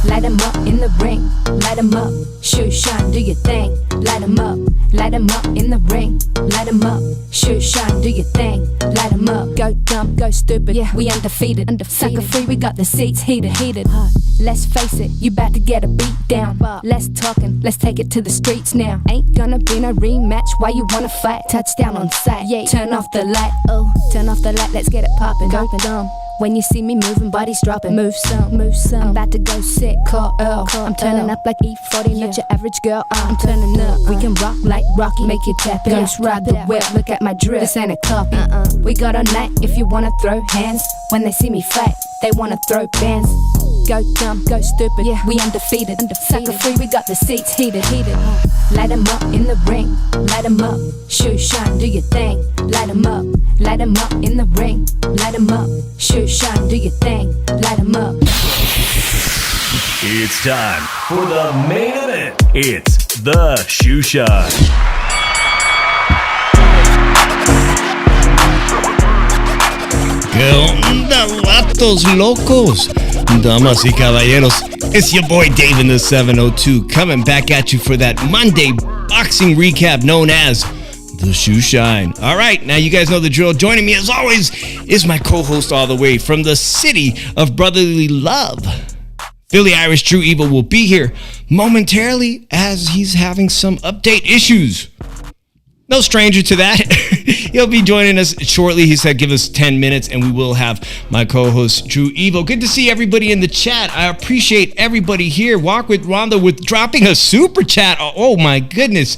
light 'em up in the ring, light 'em up, shoot, shine, do your thing, light 'em up in the ring, light 'em up, shoot, shine, do your thing, light 'em up, go dumb, go stupid, yeah, we undefeated, sucker free, we got the seats heated, let's face it, you bout to get a beat down, less talking, let's take it to the streets now, ain't gonna be no rematch, why you wanna fight, touchdown on sight, yeah, turn off the light, oh, turn off the light, let's get it poppin', go dumb. When you see me moving, bodies dropping. Move some. I'm about to go sick, call Earl. I'm turning up like E40, not your average girl. I'm turning up. We can rock like Rocky, make you tap it. Ghost ride the whip, look at my drip. This ain't a copy. We got all night if you wanna throw hands. When they see me fight, they wanna throw bands. Go dumb, go stupid, yeah, we undefeated. Sucker free, we got the seats heated. Light 'em up in the ring, light 'em up, shoot, shine, do your thing. Light 'em up in the ring, light 'em up, shoot, shine, do your thing. Light 'em up. It's time for the main event. It's the Shoe Shine. ¿Qué onda, vatos locos? Damas y caballeros, it's your boy Dave in the 702 coming back at you for that Monday boxing recap known as the Shoe Shine. All right, now you guys know the drill. Joining me as always is my co-host all the way from the city of brotherly love. Philly Irish True Evil will be here momentarily as he's having some update issues. No stranger to that. He'll be joining us shortly. He said give us 10 minutes and we will have my co-host True Evil. Good to see everybody in the chat. I appreciate everybody here. Walk with Rhonda with dropping a super chat. Oh my goodness.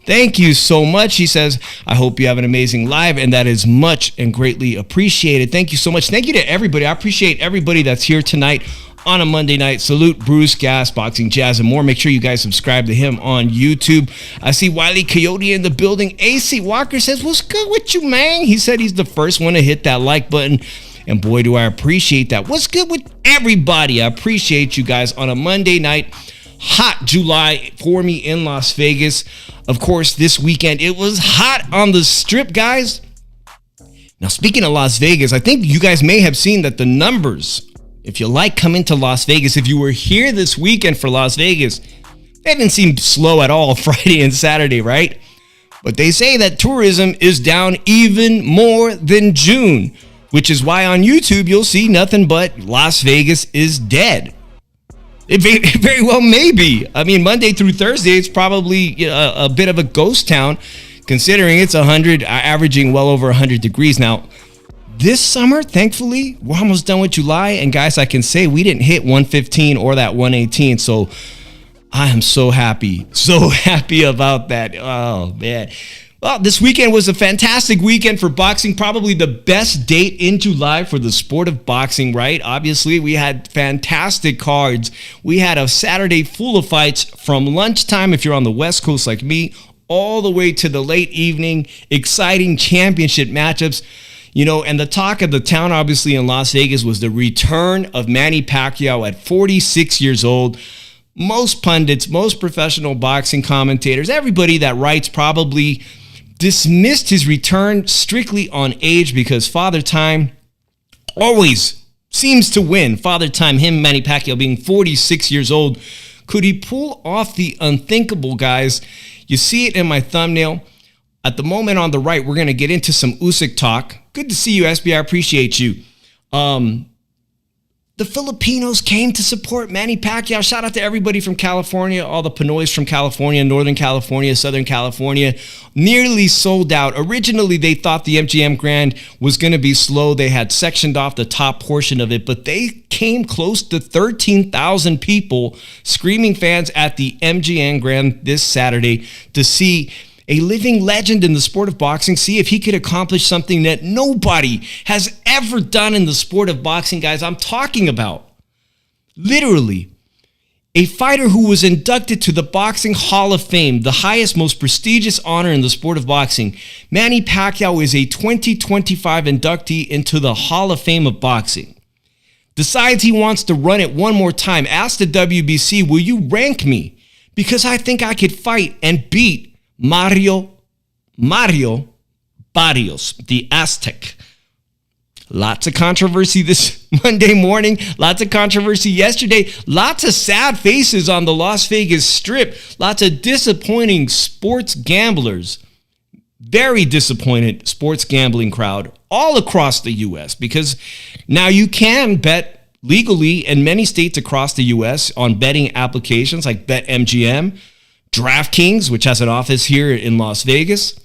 Thank you so much. He says, I hope you have an amazing live, and that is much and greatly appreciated. Thank you so much. Thank you to everybody. I appreciate everybody that's here tonight on a Monday night. Salute Bruce, Gas, Boxing, Jazz, and more. Make sure you guys subscribe to him on YouTube. I see Wiley Coyote in the building. AC Walker says, what's good with you, man? He said he's the first one to hit that like button. And boy, do I appreciate that. What's good with everybody? I appreciate you guys on a Monday night. Hot July for me in Las Vegas. Of course, this weekend, it was hot on the strip, guys. Now, speaking of Las Vegas, I think you guys may have seen that the numbers, if you like coming to Las Vegas, if you were here this weekend for Las Vegas, they didn't seem slow at all Friday and Saturday, right? But they say that tourism is down even more than June, which is why on YouTube you'll see nothing but Las Vegas is dead. It very well may be. I mean, Monday through Thursday, it's probably a bit of a ghost town, considering it's averaging well over 100 degrees. Now, this summer, thankfully, we're almost done with July. And guys, I can say we didn't hit 115 or that 118. So I am so happy about that. Oh, man. Well, this weekend was a fantastic weekend for boxing, probably the best date in July for the sport of boxing, right? Obviously, we had fantastic cards. We had a Saturday full of fights from lunchtime, if you're on the West Coast like me, all the way to the late evening, exciting championship matchups. You know, and the talk of the town, obviously, in Las Vegas was the return of Manny Pacquiao at 46 years old. Most pundits, most professional boxing commentators, everybody that writes probably dismissed his return strictly on age because Father Time always seems to win. Father Time, him, Manny Pacquiao, being 46 years old. Could he pull off the unthinkable, guys? You see it in my thumbnail. At the moment on the right, we're going to get into some Usyk talk. Good to see you, SB. I appreciate you. The Filipinos came to support Manny Pacquiao. Shout out to everybody from California, all the Pinoys from California, Northern California, Southern California. Nearly sold out. Originally, they thought the MGM Grand was going to be slow. They had sectioned off the top portion of it, but they came close to 13,000 people, screaming fans at the MGM Grand this Saturday to see a living legend in the sport of boxing, see if he could accomplish something that nobody has ever done in the sport of boxing, guys. I'm talking about literally a fighter who was inducted to the Boxing Hall of Fame, the highest, most prestigious honor in the sport of boxing. Manny Pacquiao is a 2025 inductee into the Hall of Fame of boxing. Decides he wants to run it one more time. Ask the WBC, will you rank me? Because I think I could fight and beat Mario Barrios, the Aztec. Lots of controversy this Monday morning. Lots of controversy yesterday. Lots of sad faces on the Las Vegas Strip. Lots of disappointing sports gamblers. Very disappointed sports gambling crowd all across the U.S. because now you can bet legally in many states across the U.S. on betting applications like BetMGM, DraftKings, which has an office here in Las Vegas.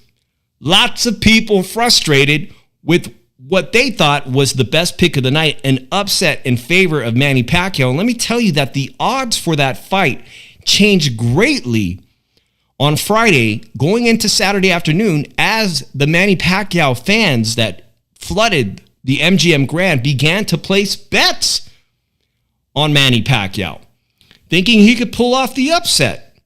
Lots of people frustrated with what they thought was the best pick of the night, an upset in favor of Manny Pacquiao. And let me tell you that the odds for that fight changed greatly on Friday going into Saturday afternoon as the Manny Pacquiao fans that flooded the MGM Grand began to place bets on Manny Pacquiao, thinking he could pull off the upset.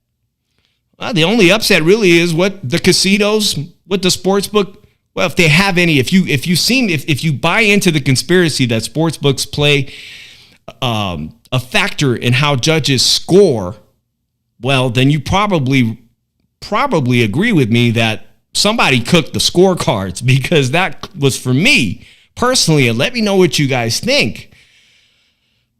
Well, the only upset really is what the casinos, what the sportsbook, well, if they have any, if you buy into the conspiracy that sportsbooks play a factor in how judges score, well, then you probably agree with me that somebody cooked the scorecards, because that was for me personally, and let me know what you guys think.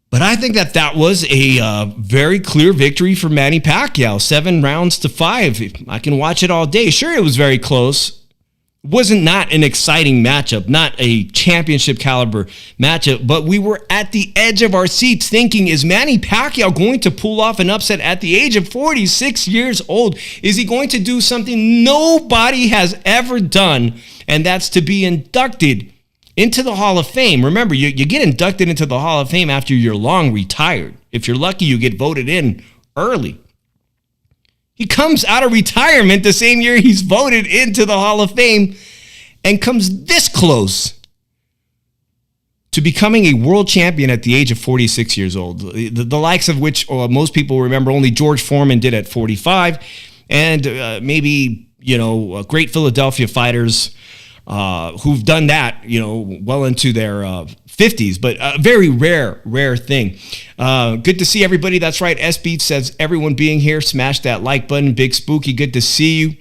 But I think that was a very clear victory for Manny Pacquiao, 7 rounds to 5. I can watch it all day. Sure, it was very close. It wasn't not an exciting matchup, not a championship caliber matchup, but we were at the edge of our seats thinking, is Manny Pacquiao going to pull off an upset at the age of 46 years old? Is he going to do something nobody has ever done, and that's to be inducted into the Hall of Fame? Remember, you get inducted into the Hall of Fame after you're long retired. If you're lucky, you get voted in early. He comes out of retirement the same year he's voted into the Hall of Fame and comes this close to becoming a world champion at the age of 46 years old. The likes of which most people remember only George Foreman did at 45, and maybe, great Philadelphia fighters who've done that, well into their 50s, but a very rare thing. Good to see everybody. That's right. SB says everyone being here. Smash that like button. Big Spooky, good to see you.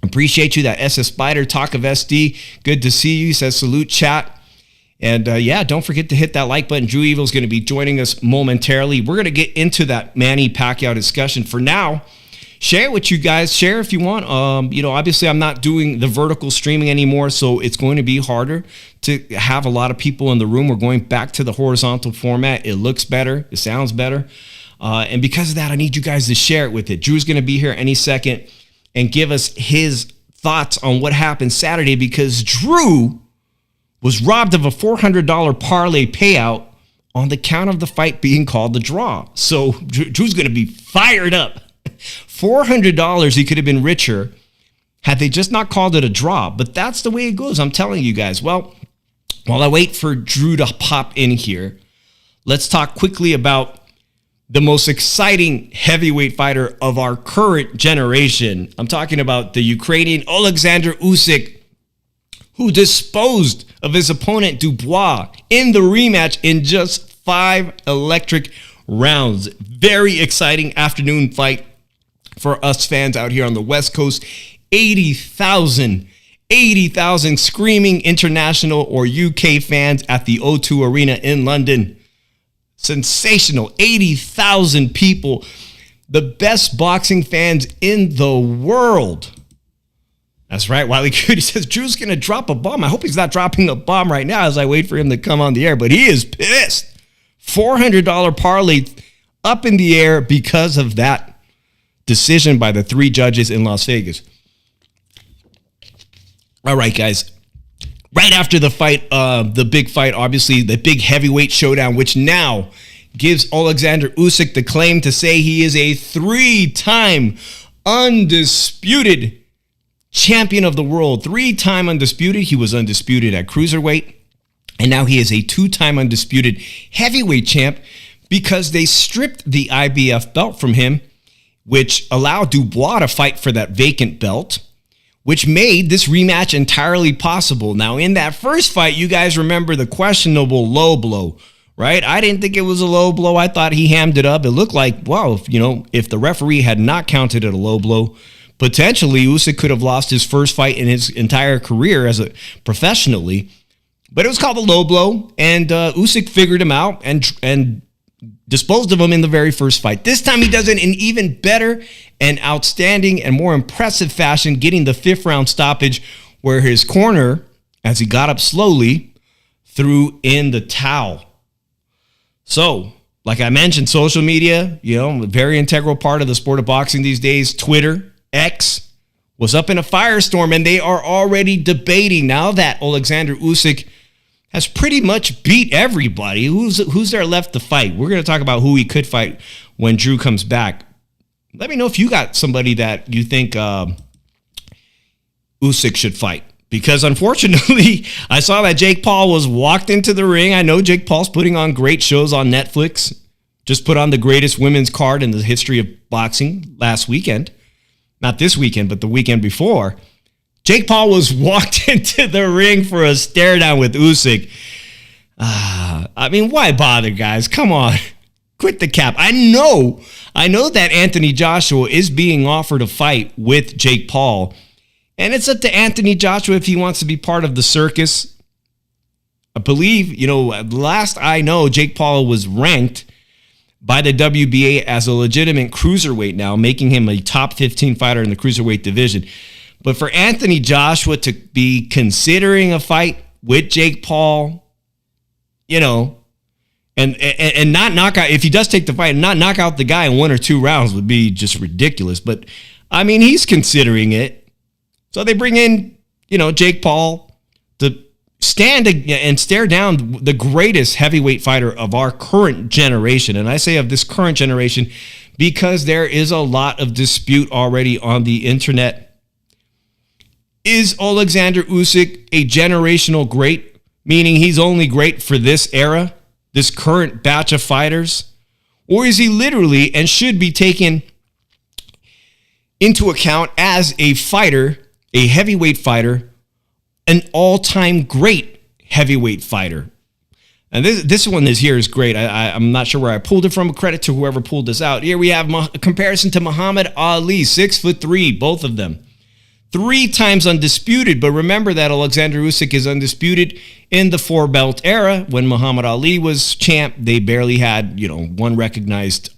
Appreciate you. That SS Spider, Talk of SD, good to see you. Says salute chat. And don't forget to hit that like button. Drew Evil is going to be joining us momentarily. We're going to get into that Manny Pacquiao discussion. For now, share it with you guys. Share if you want. Obviously I'm not doing the vertical streaming anymore, so it's going to be harder to have a lot of people in the room. We're going back to the horizontal format. It looks better. It sounds better. And because of that, I need you guys to share it with it. Drew's going to be here any second and give us his thoughts on what happened Saturday, because Drew was robbed of a $400 parlay payout on the count of the fight being called the draw. So Drew's going to be fired up. $400, he could have been richer had they just not called it a draw. But that's the way it goes. I'm telling you guys. Well, while I wait for Drew to pop in here, let's talk quickly about the most exciting heavyweight fighter of our current generation. I'm talking about the Ukrainian Alexander Usyk, who disposed of his opponent Dubois in the rematch in just 5 electric rounds. Very exciting afternoon fight for us fans out here on the West Coast. 80,000 screaming international or UK fans at the O2 Arena in London. Sensational. 80,000 people. The best boxing fans in the world. That's right. Wiley Cutie says Drew's going to drop a bomb. I hope he's not dropping a bomb right now as I wait for him to come on the air, but he is pissed. $400 parlay up in the air because of that decision by the 3 judges in Las Vegas. All right, guys. Right after the fight, the big fight, obviously, the big heavyweight showdown, which now gives Alexander Usyk the claim to say he is a 3-time undisputed champion of the world. 3-time undisputed. He was undisputed at cruiserweight. And now he is a 2-time undisputed heavyweight champ because they stripped the IBF belt from him, which allowed Dubois to fight for that vacant belt, which made this rematch entirely possible. Now, in that first fight, you guys remember the questionable low blow, right? I didn't think it was a low blow. I thought he hammed it up. It looked like, wow, if the referee had not counted it a low blow, potentially Usyk could have lost his first fight in his entire career professionally. But it was called a low blow, and Usyk figured him out and disposed of him in the very first fight. This time he does it in even better and outstanding and more impressive fashion, getting the 5th round stoppage where his corner, as he got up slowly, threw in the towel. So, like I mentioned, social media, a very integral part of the sport of boxing these days. Twitter, X, was up in a firestorm, and they are already debating now that Alexander Usyk has pretty much beat everybody. Who's there left to fight? We're going to talk about who he could fight when Tszyu comes back. Let me know if you got somebody that you think Usyk should fight. Because unfortunately, I saw that Jake Paul was walked into the ring. I know Jake Paul's putting on great shows on Netflix. Just put on the greatest women's card in the history of boxing last weekend. Not this weekend, but the weekend before. Jake Paul was walked into the ring for a stare down with Usyk. Why bother, guys? Come on. Quit the cap. I know that Anthony Joshua is being offered a fight with Jake Paul. And it's up to Anthony Joshua if he wants to be part of the circus. I believe, last I know, Jake Paul was ranked by the WBA as a legitimate cruiserweight now, making him a top 15 fighter in the cruiserweight division. But for Anthony Joshua to be considering a fight with Jake Paul, and not knock out, if he does take the fight, and not knock out the guy in 1 or 2 rounds would be just ridiculous. But, he's considering it. So they bring in, Jake Paul to stand and stare down the greatest heavyweight fighter of our current generation. And I say of this current generation because there is a lot of dispute already on the internet. Is Alexander Usyk a generational great, meaning he's only great for this era, this current batch of fighters? Or is he literally and should be taken into account as a fighter, a heavyweight fighter, an all-time great heavyweight fighter? And this one is great. I'm not sure where I pulled it from. Credit to whoever pulled this out. Here we have a comparison to Muhammad Ali, 6'3", both of them. 3 times undisputed, but remember that Alexander Usyk is undisputed in the 4-belt era. When Muhammad Ali was champ, they barely had, one recognized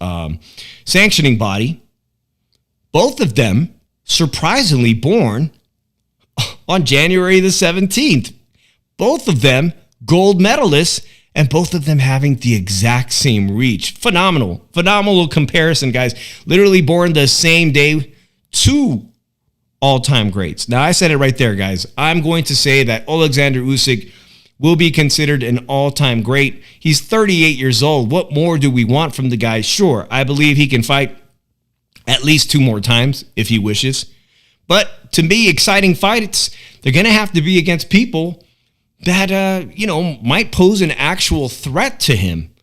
sanctioning body. Both of them surprisingly born on January the 17th. Both of them gold medalists, and both of them having the exact same reach. Phenomenal comparison, guys. Literally born the same day, 2 all-time greats. Now, I said it right there, guys. I'm going to say that Alexander Usyk will be considered an all-time great. He's 38 years old. What more do we want from the guy? Sure, I believe he can fight at least 2 more times if he wishes. But to me, exciting fights, they're going to have to be against people that, might pose an actual threat to him.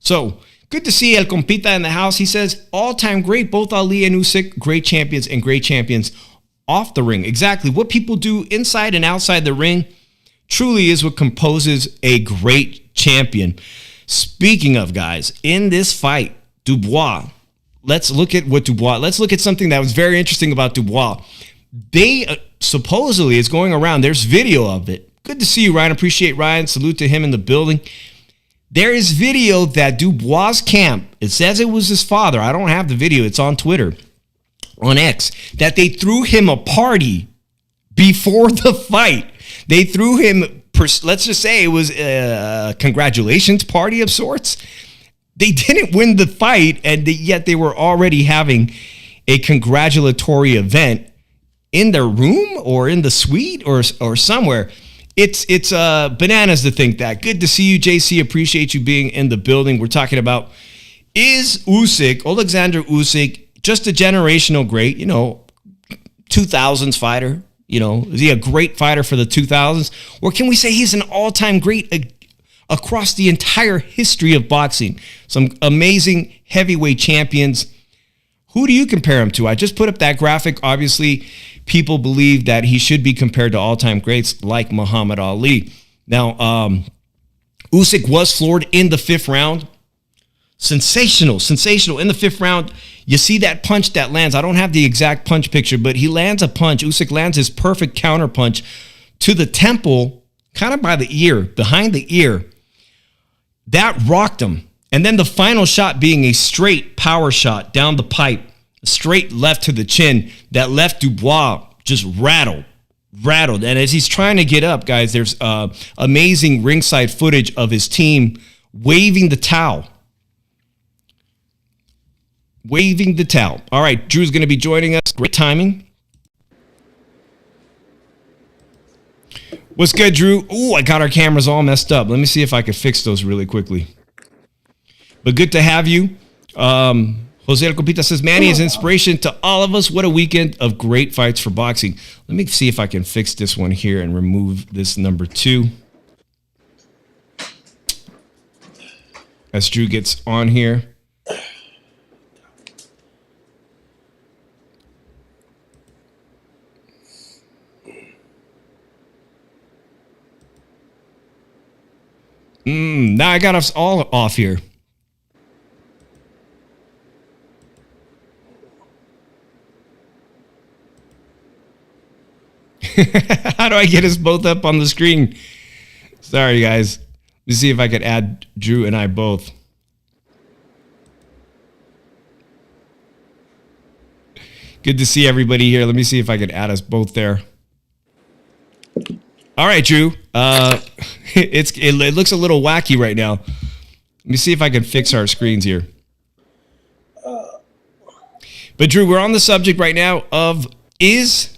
So, good to see El Compita in the house. He says, all-time great, both Ali and Usyk, great champions and great champions off the ring. Exactly. What people do inside and outside the ring truly is what composes a great champion. Speaking of, guys, in this fight, Dubois, let's look at something that was very interesting about Dubois. They supposedly, it's going around, there's video of it. Good to see you, Ryan. Appreciate Ryan. Salute to him in the building. There is video that Dubois' camp, it says it was his father. I don't have the video. It's on Twitter, on X, that they threw him a party before the fight. They threw him, let's just say it was a congratulations party of sorts. They didn't win the fight, and yet they were already having a congratulatory event in their room or in the suite or somewhere. It's bananas to think that. Good to see you, JC. Appreciate you being in the building. We're talking about, is Alexander Usyk, just a generational great, 2000s fighter? Is he a great fighter for the 2000s? Or can we say he's an all-time great across the entire history of boxing? Some amazing heavyweight champions. Who do you compare him to? I just put up that graphic. Obviously, people believe that he should be compared to all-time greats like Muhammad Ali. Now, Usyk was floored in the 5th round. Sensational in the 5th round. You see that punch that lands. I don't have the exact punch picture, but he lands a punch. Usyk lands his perfect counter punch to the temple, kind of by the ear, behind the ear. That rocked him. And then the final shot being a straight power shot down the pipe, straight left to the chin, that left Dubois just rattled. And as he's trying to get up, guys, there's amazing ringside footage of his team waving the towel. Waving the towel. All right, Drew's going to be joining us. Great timing. What's good, Drew? Oh, I got our cameras all messed up. Let me see if I can fix those really quickly. But good to have you. Jose Copita says, Manny is inspiration to all of us. What a weekend of great fights for boxing. Let me see if I can fix this one here and remove this number 2. As Drew gets on here. Now I got us all off here. How do I get us both up on the screen? Sorry, guys. Let's see if I could add Drew and I both. Good to see everybody here. Let me see if I could add us both there. All right, Drew. It looks a little wacky right now. Let me see if I can fix our screens here. But Drew, we're on the subject right now of, is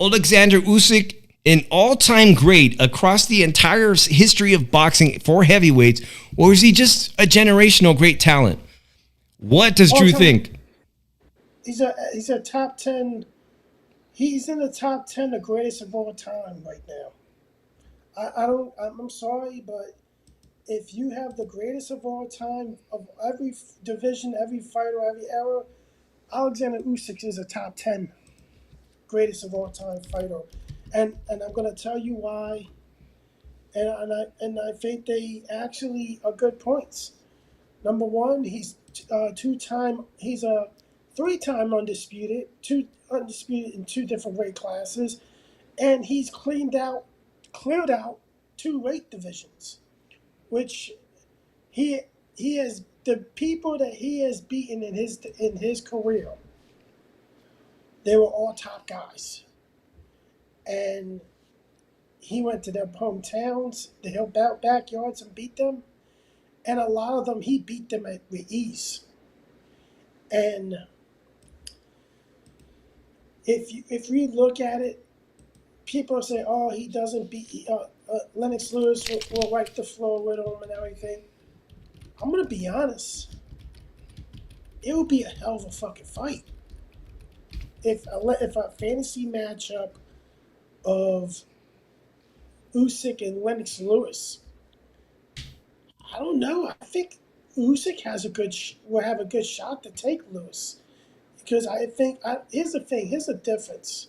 Alexander Usyk an all-time great across the entire history of boxing for heavyweights, or is he just a generational great talent? What does Drew think? He's a top 10. He's in the top 10, the greatest of all time right now. I'm sorry, but if you have the greatest of all time of every division, every fighter, every era, Alexander Usyk is a top 10 greatest of all time fighter. And I'm going to tell you why. And I think they actually are good points. Number one, he's a 3-time undisputed, undisputed in 2 different weight classes, and he's cleared out 2 weight divisions, which he has, the people that he has beaten in his career, they were all top guys, and he went to their hometowns, their backyards, and beat them, and a lot of them he beat them with ease. And if we look at it, people say, "Oh, he doesn't beat Lennox Lewis will wipe the floor with him and everything." I'm gonna be honest. It would be a hell of a fucking fight if a fantasy matchup of Usyk and Lennox Lewis. I don't know. I think Usyk will have a good shot to take Lewis. Because I think, here's the difference.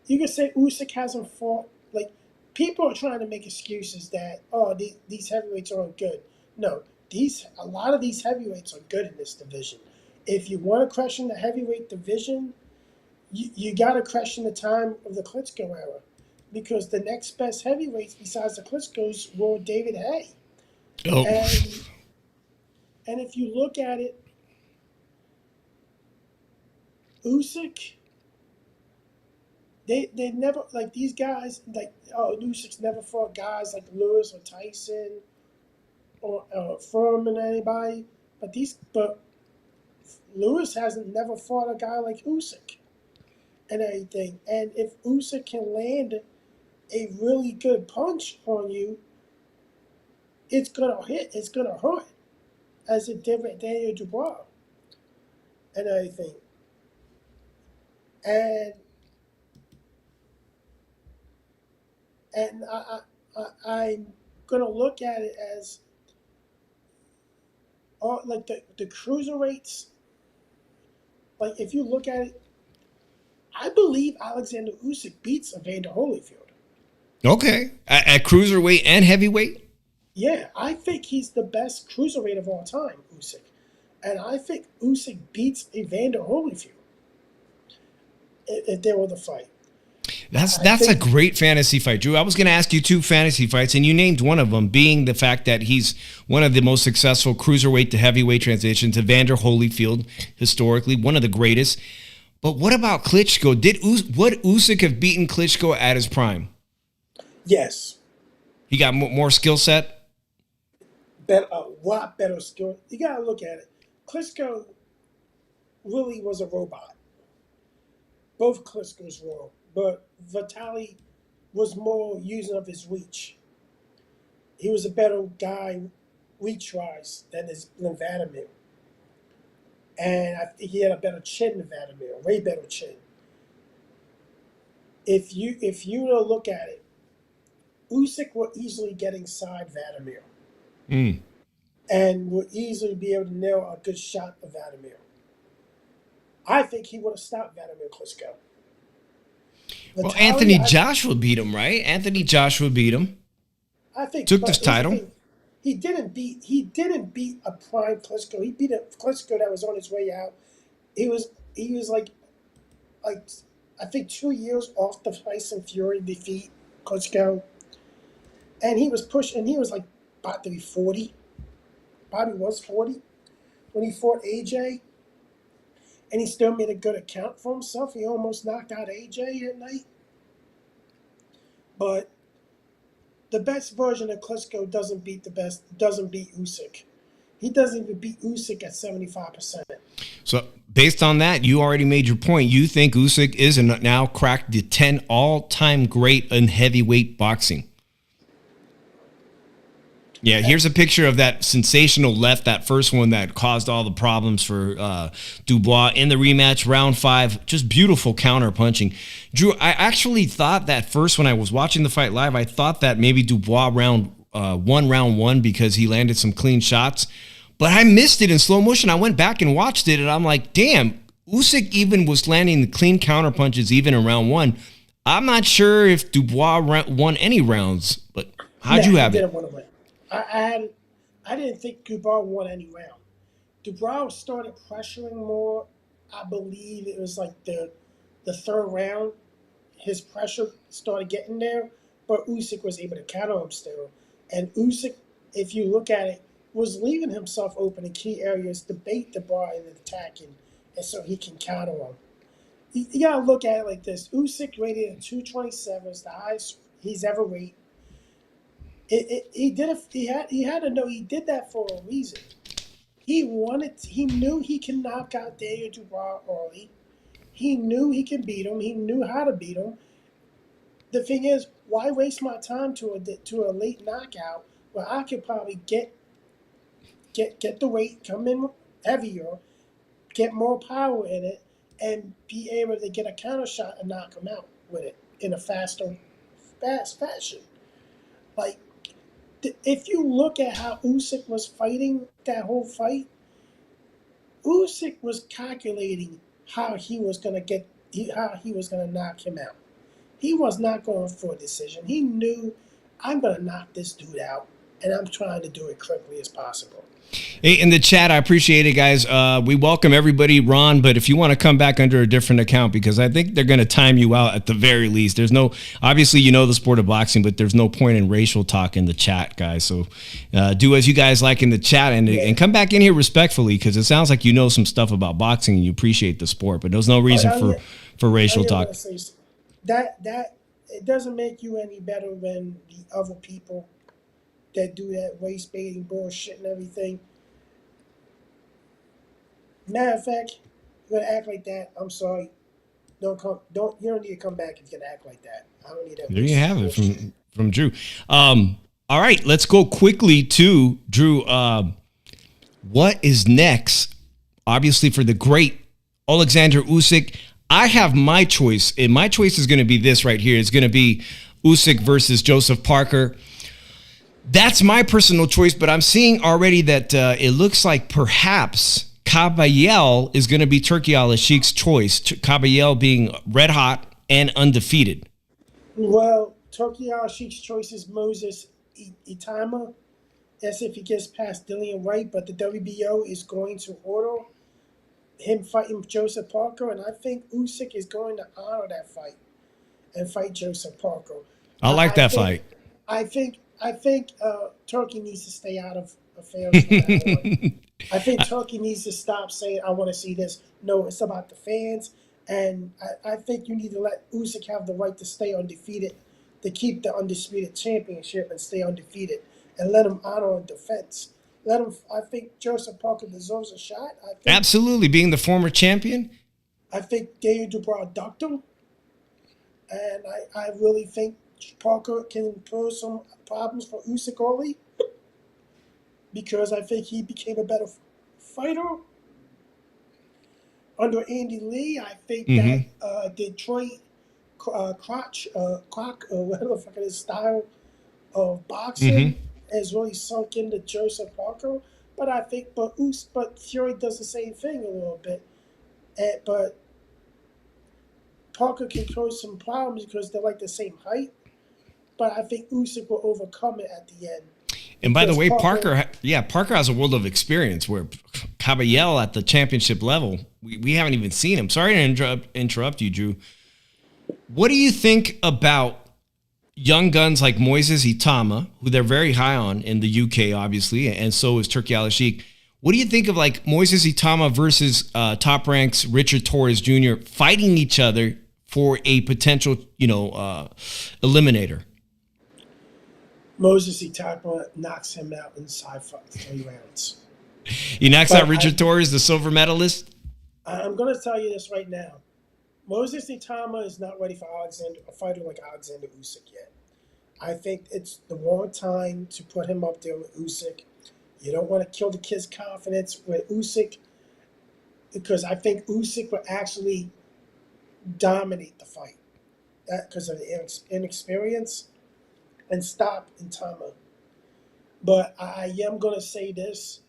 You can say Usyk hasn't fought, like, people are trying to make excuses that, these heavyweights aren't good. No, a lot of these heavyweights are good in this division. If you want to question the heavyweight division, you got to question the time of the Klitschko era. Because the next best heavyweights besides the Klitschkos were David Haye. Oh. And if you look at it, Usyk, they never, like, these guys, like, Usyk's never fought guys like Lewis or Tyson or Furman or anybody, but Lewis hasn't never fought a guy like Usyk and everything. And if Usyk can land a really good punch on you, it's gonna hurt, as it did with Daniel Dubois and everything. And I'm gonna look at it as like the cruiserweights. Like, if you look at it, I believe Alexander Usyk beats Evander Holyfield. Okay, at cruiserweight and heavyweight. Yeah, I think he's the best cruiserweight of all time, Usyk, and I think Usyk beats Evander Holyfield if there were the fight. That's a great fantasy fight, Drew. I was going to ask you 2 fantasy fights, and you named one of them, being the fact that he's one of the most successful cruiserweight to heavyweight transitions. Evander Holyfield, historically one of the greatest. But what about Klitschko? Would Usyk have beaten Klitschko at his prime? Yes. He got more skill set. A lot better skill. You gotta look at it. Klitschko really was a robot. Both Klitschko's were, but Vitaly was more using of his reach. He was a better guy reach-wise than Vladimir. And I think he had a better chin than Vladimir, way better chin. If you look at it, Usyk will easily get inside Vladimir. And would easily be able to nail a good shot of Vladimir. I think he would have stopped Vladimir Klitschko. Well, Anthony Joshua beat him, right? Anthony Joshua beat him. I think took this title. He didn't beat a prime Klitschko. He beat a Klitschko that was on his way out. He was like I think 2 years off the Tyson Fury defeat Klitschko, and he was pushing. He was like about to be 40. Bobby was 40 when he fought AJ, and he still made a good account for himself. He almost knocked out AJ that night. But the best version of Klitschko doesn't beat Usyk. He doesn't even beat Usyk at 75%. So based on that, you already made your point. You think Usyk is and now cracked the 10 all-time great in heavyweight boxing. Yeah, here's a picture of that sensational left, that first one that caused all the problems for Dubois in the rematch, round 5. Just beautiful counter punching. Drew, I actually thought that first when I was watching the fight live, I thought that maybe Dubois round one because he landed some clean shots. But I missed it in slow motion. I went back and watched it, and I'm like, damn, Usyk even was landing the clean counter punches even in round 1. I'm not sure if Dubois won any rounds, but how'd you have it? I didn't think Dubois won any round. Dubois started pressuring more. I believe it was like the third round. His pressure started getting there, but Usyk was able to counter him still. And Usyk, if you look at it, was leaving himself open in key areas to bait Dubois in attacking, and so he can counter him. You gotta look at it like this: Usyk rated at 227 is the highest he's ever rated. He had to know he did that for a reason. He knew he can knock out Daniel Dubois early. He knew he can beat him. He knew how to beat him. The thing is, why waste my time to a late knockout where I could probably get the weight, come in heavier, get more power in it, and be able to get a counter shot and knock him out with it in a fast fashion. Like, if you look at how Usyk was fighting that whole fight, Usyk was calculating how he was going to knock him out. He was not going for a decision. He knew, I'm going to knock this dude out, and I'm trying to do it quickly as possible. Hey, in the chat, I appreciate it, guys. We welcome everybody, Ron, but if you want to come back under a different account, because I think they're going to time you out at the very least. There's no, obviously, you know the sport of boxing, but there's no point in racial talk in the chat, guys. So do as you guys like in the chat and come back in here respectfully, because it sounds like you know some stuff about boxing and you appreciate the sport, but there's no reason for racial talk. That it doesn't make you any better than the other people that do that race baiting bullshit and everything. Matter of fact, you're gonna act like that. I'm sorry. You don't need to come back if you're gonna act like that. I don't need that. There you have it from Drew. All right, let's go quickly to Drew. What is next? Obviously, for the great Alexander Usyk, I have my choice, and my choice is going to be this right here. It's going to be Usyk versus Joseph Parker. That's my personal choice, but I'm seeing already that it looks like perhaps Pacquiao is going to be Turki Al-Ashik's choice. Pacquiao being red hot and undefeated. Well, Turki Al-Ashik's choice is Moses Itama. That's if he gets past Dillian Wright, but the WBO is going to order him fighting Joseph Parker, and I think Usyk is going to honor that fight. and fight Joseph Parker. I like that fight. I think Turkey needs to stay out of affairs. I think Turkey needs to stop saying, I want to see this. No, it's about the fans. And I think you need to let Usyk have the right to stay undefeated, to keep the undisputed championship and stay undefeated, and let him honor a defense. I think Joseph Parker deserves a shot. Absolutely, being the former champion. I think Daniel Dubois ducked him. And I really think Parker can pose some problems for Usyk early, because I think he became a better fighter. Under Andy Lee, I think that Detroit Croc, whatever the fuck his style of boxing has really sunk into Joseph Parker. But I think, but Fury does the same thing a little bit. But Parker can cause some problems because they're like the same height. But I think Usyk will overcome it at the end. And by the way, Parker has a world of experience where Caballero at the championship level, we haven't even seen him. Sorry to interrupt you, Drew. What do you think about young guns like Moises Itama, who they're very high on in the UK, obviously, and so is Turki Al-Sheikh? What do you think of like Moises Itama versus Top Rank's Richard Torres Jr. fighting each other for a potential, eliminator? Moises Itama knocks him out inside 3 rounds. He knocks out Richard Torres, the silver medalist? I'm going to tell you this right now. Moises Itama is not ready for a fighter like Alexander Usyk yet. I think it's the wrong time to put him up there with Usyk. You don't want to kill the kid's confidence with Usyk, because I think Usyk will actually dominate the fight because of the inexperience and stop Itama. But I am going to say this.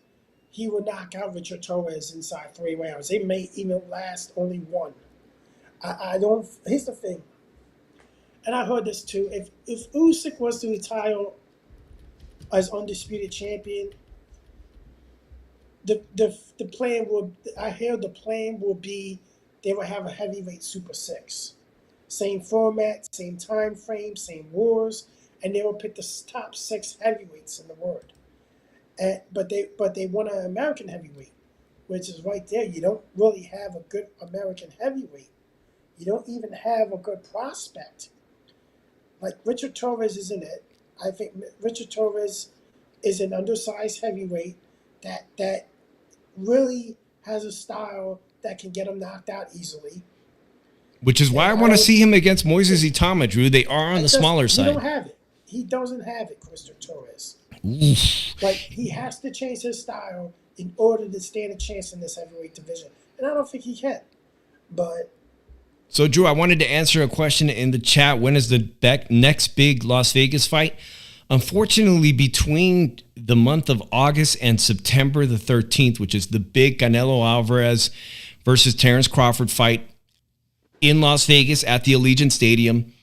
He will knock out Richard Torres inside 3 rounds. They may even last only 1. Here's the thing. And I heard this too. If Usyk was to retire as undisputed champion, the plan will be they will have a heavyweight Super 6. Same format, same time frame, same wars, and they will pick the top 6 heavyweights in the world. But they want an American heavyweight, which is right there. You don't really have a good American heavyweight. You don't even have a good prospect. Like Richard Torres isn't it. I think Richard Torres is an undersized heavyweight that really has a style that can get him knocked out easily. Which is why I want to see him against Moises Itama, Drew. They are on the smaller side. He don't have it. He doesn't have it, Richard Torres. Like, he has to change his style in order to stand a chance in this heavyweight division. And I don't think he can. But so, Drew, I wanted to answer a question in the chat. When is the next big Las Vegas fight? Unfortunately, between the month of August and September the 13th, which is the big Canelo Alvarez versus Terrence Crawford fight in Las Vegas at the Allegiant Stadium,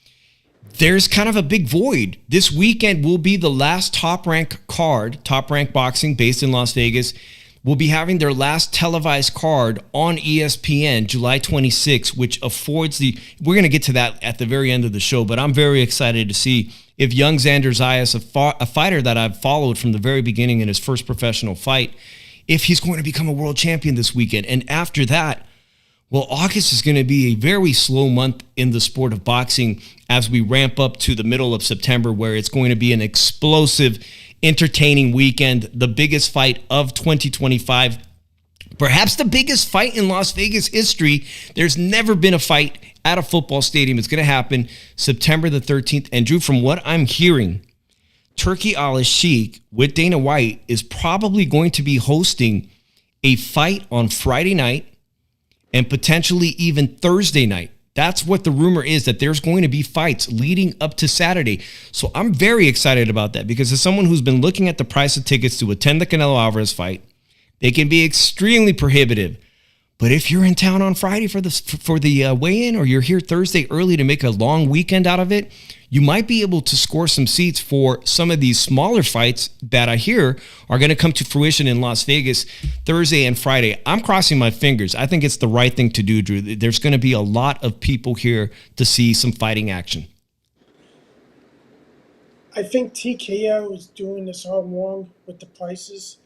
there's kind of a big void. This weekend will be the last Top Rank card. Top Rank Boxing, based in Las Vegas, will be having their last televised card on ESPN July 26, which affords we're going to get to that at the very end of the show, but I'm very excited to see if young Xander Zayas, a fighter that I've followed from the very beginning in his first professional fight, if he's going to become a world champion this weekend. And after that, well, August is going to be a very slow month in the sport of boxing as we ramp up to the middle of September, where it's going to be an explosive, entertaining weekend, the biggest fight of 2025, perhaps the biggest fight in Las Vegas history. There's never been a fight at a football stadium. It's going to happen September the 13th. And Drew, from what I'm hearing, Turki Al-Sheikh with Dana White is probably going to be hosting a fight on Friday night and potentially even Thursday night. That's what the rumor is, that there's going to be fights leading up to Saturday. So I'm very excited about that, because as someone who's been looking at the price of tickets to attend the Canelo Alvarez fight, they can be extremely prohibitive. But if you're in town on Friday for the weigh-in, or you're here Thursday early to make a long weekend out of it, you might be able to score some seats for some of these smaller fights that I hear are going to come to fruition in Las Vegas Thursday and Friday. I'm crossing my fingers. I think it's the right thing to do, Drew. There's going to be a lot of people here to see some fighting action. I think TKO is doing this all wrong with the prices.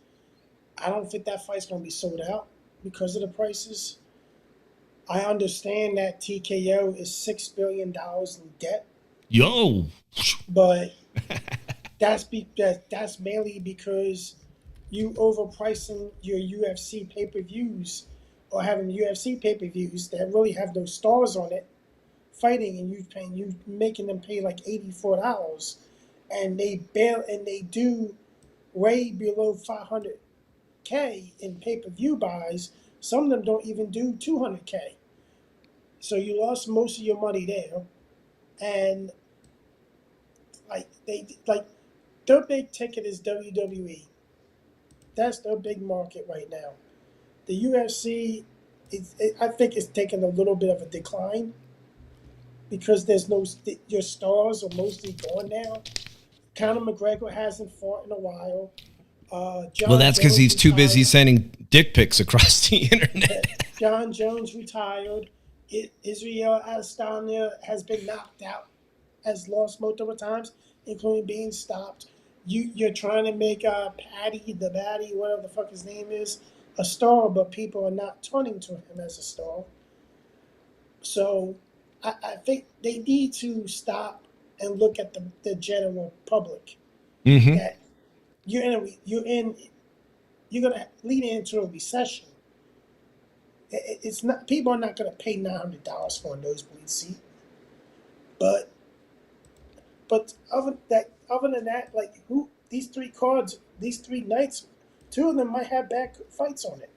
I don't think that fight's going to be sold out because of the prices. I understand that TKO is $6 billion in debt. Yo! But that's mainly because you overpricing your UFC pay-per-views or having UFC pay-per-views that really have no stars on it fighting, and you making them pay like $84, and they do way below 500K in pay-per-view buys. Some of them don't even do 200K. So you lost most of your money there, and their big ticket is WWE. That's their big market right now. The UFC, I think, is taking a little bit of a decline because your stars are mostly gone now. Conor McGregor hasn't fought in a while. Well, that's because he's too busy sending dick pics across the internet. John Jones retired. Israel Adesanya has been knocked out, has lost multiple times, including being stopped. You're trying to make Patty, whatever the fuck his name is, a star, but people are not turning to him as a star. So I think they need to stop and look at the general public. Mm-hmm. That you're gonna lead into a recession. It's not, people are not gonna pay $900 for a nosebleed seat. But other than that, like these three nights, two of them might have bad fights on it.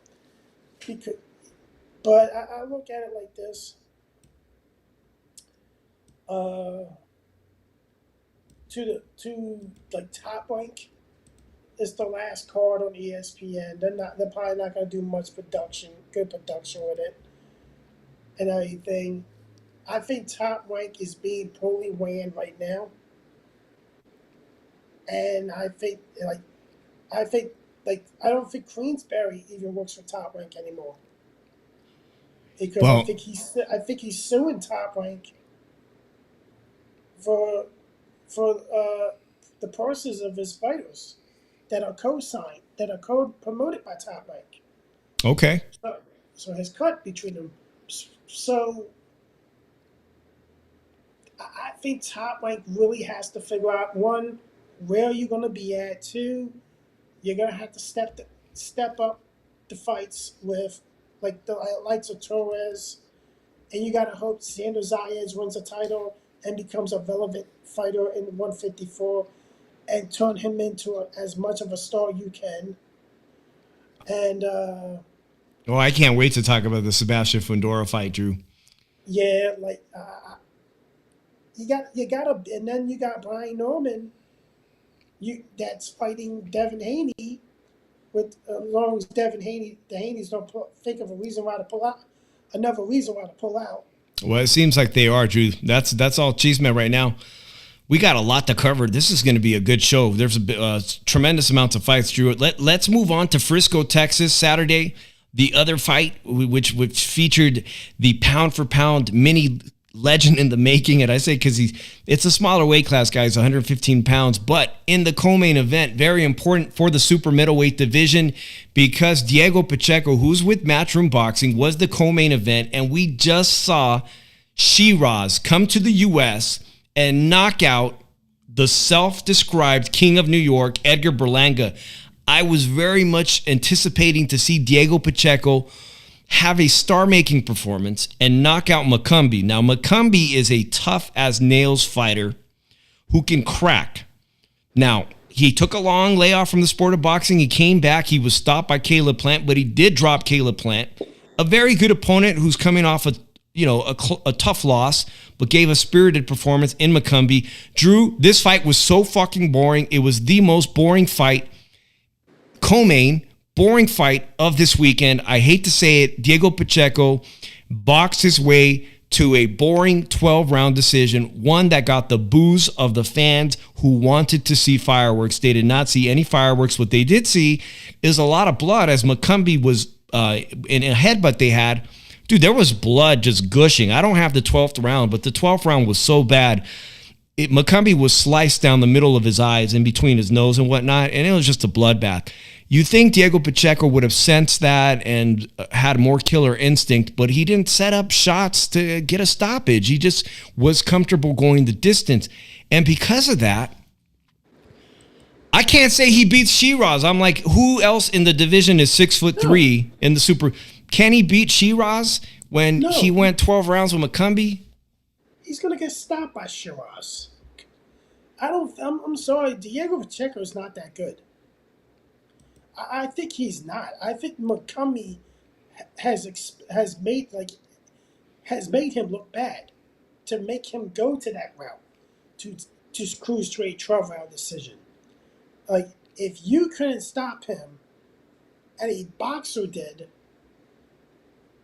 But I look at it like this. Top Rank is the last card on ESPN. They're probably not gonna do much good production with it and everything. I think Top Rank is being poorly ran right now. And I don't think Queensberry even works for Top Rank anymore. Because I think he's suing Top Rank for the purses of his fighters that are co-signed, that are promoted by Top Rank. Okay. So his cut between them. So I think Top Rank really has to figure out, one, where you're going to be at. Two, you're going to have to step up the fights with like the likes of Torres, and you got to hope Sandor Zayas wins a title and becomes a relevant fighter in 154 and turn him into as much of a star you can. And I can't wait to talk about the Sebastian Fundora fight, Drew. Yeah, you got and then you got Brian Norman. That's fighting Devin Haney. With as long as the Haney's don't think of a reason why to pull out, another reason why to pull out. Well, it seems like they are, Drew. That's all Cheeseman right now. We got a lot to cover. This is going to be a good show. There's a tremendous amounts of fights, Drew. Let's move on to Frisco, Texas, Saturday. The other fight, which featured the pound-for-pound mini legend in the making, and I say because it's a smaller weight class, guys, 115 pounds, but in the co-main event, very important for the super middleweight division because Diego Pacheco, who's with Matchroom Boxing, was the co-main event, and we just saw Shiraz come to the U.S. and knock out the self-described king of New York, Edgar Berlanga. I was very much anticipating to see Diego Pacheco have a star-making performance and knock out McCumbi. Now, McCumbi is a tough-as-nails fighter who can crack. Now, he took a long layoff from the sport of boxing. He came back. He was stopped by Caleb Plant, but he did drop Caleb Plant, a very good opponent who's coming off a tough loss, but gave a spirited performance in McCumbi. Drew, this fight was so fucking boring. It was the most boring fight, co-main, boring fight of this weekend. I hate to say it. Diego Pacheco boxed his way to a boring 12-round decision, one that got the boos of the fans who wanted to see fireworks. They did not see any fireworks. What they did see is a lot of blood as McCumbi was in a headbutt they had. Dude, there was blood just gushing. I don't have the 12th round, but the 12th round was so bad. McCumbi was sliced down the middle of his eyes, in between his nose and whatnot, and it was just a bloodbath. You think Diego Pacheco would have sensed that and had more killer instinct, but he didn't set up shots to get a stoppage. He just was comfortable going the distance. And because of that, I can't say he beats Shiraz. I'm like, who else in the division is 6'3" in the super? Can he beat Shiraz when he went 12 rounds with McCumbi? He's gonna get stopped by Shiraz. I'm sorry, Diego Pacheco is not that good. I think he's not. I think McCumbi has made him look bad to make him go to that route to cruise to a 12-round decision. Like, if you couldn't stop him, and a boxer did,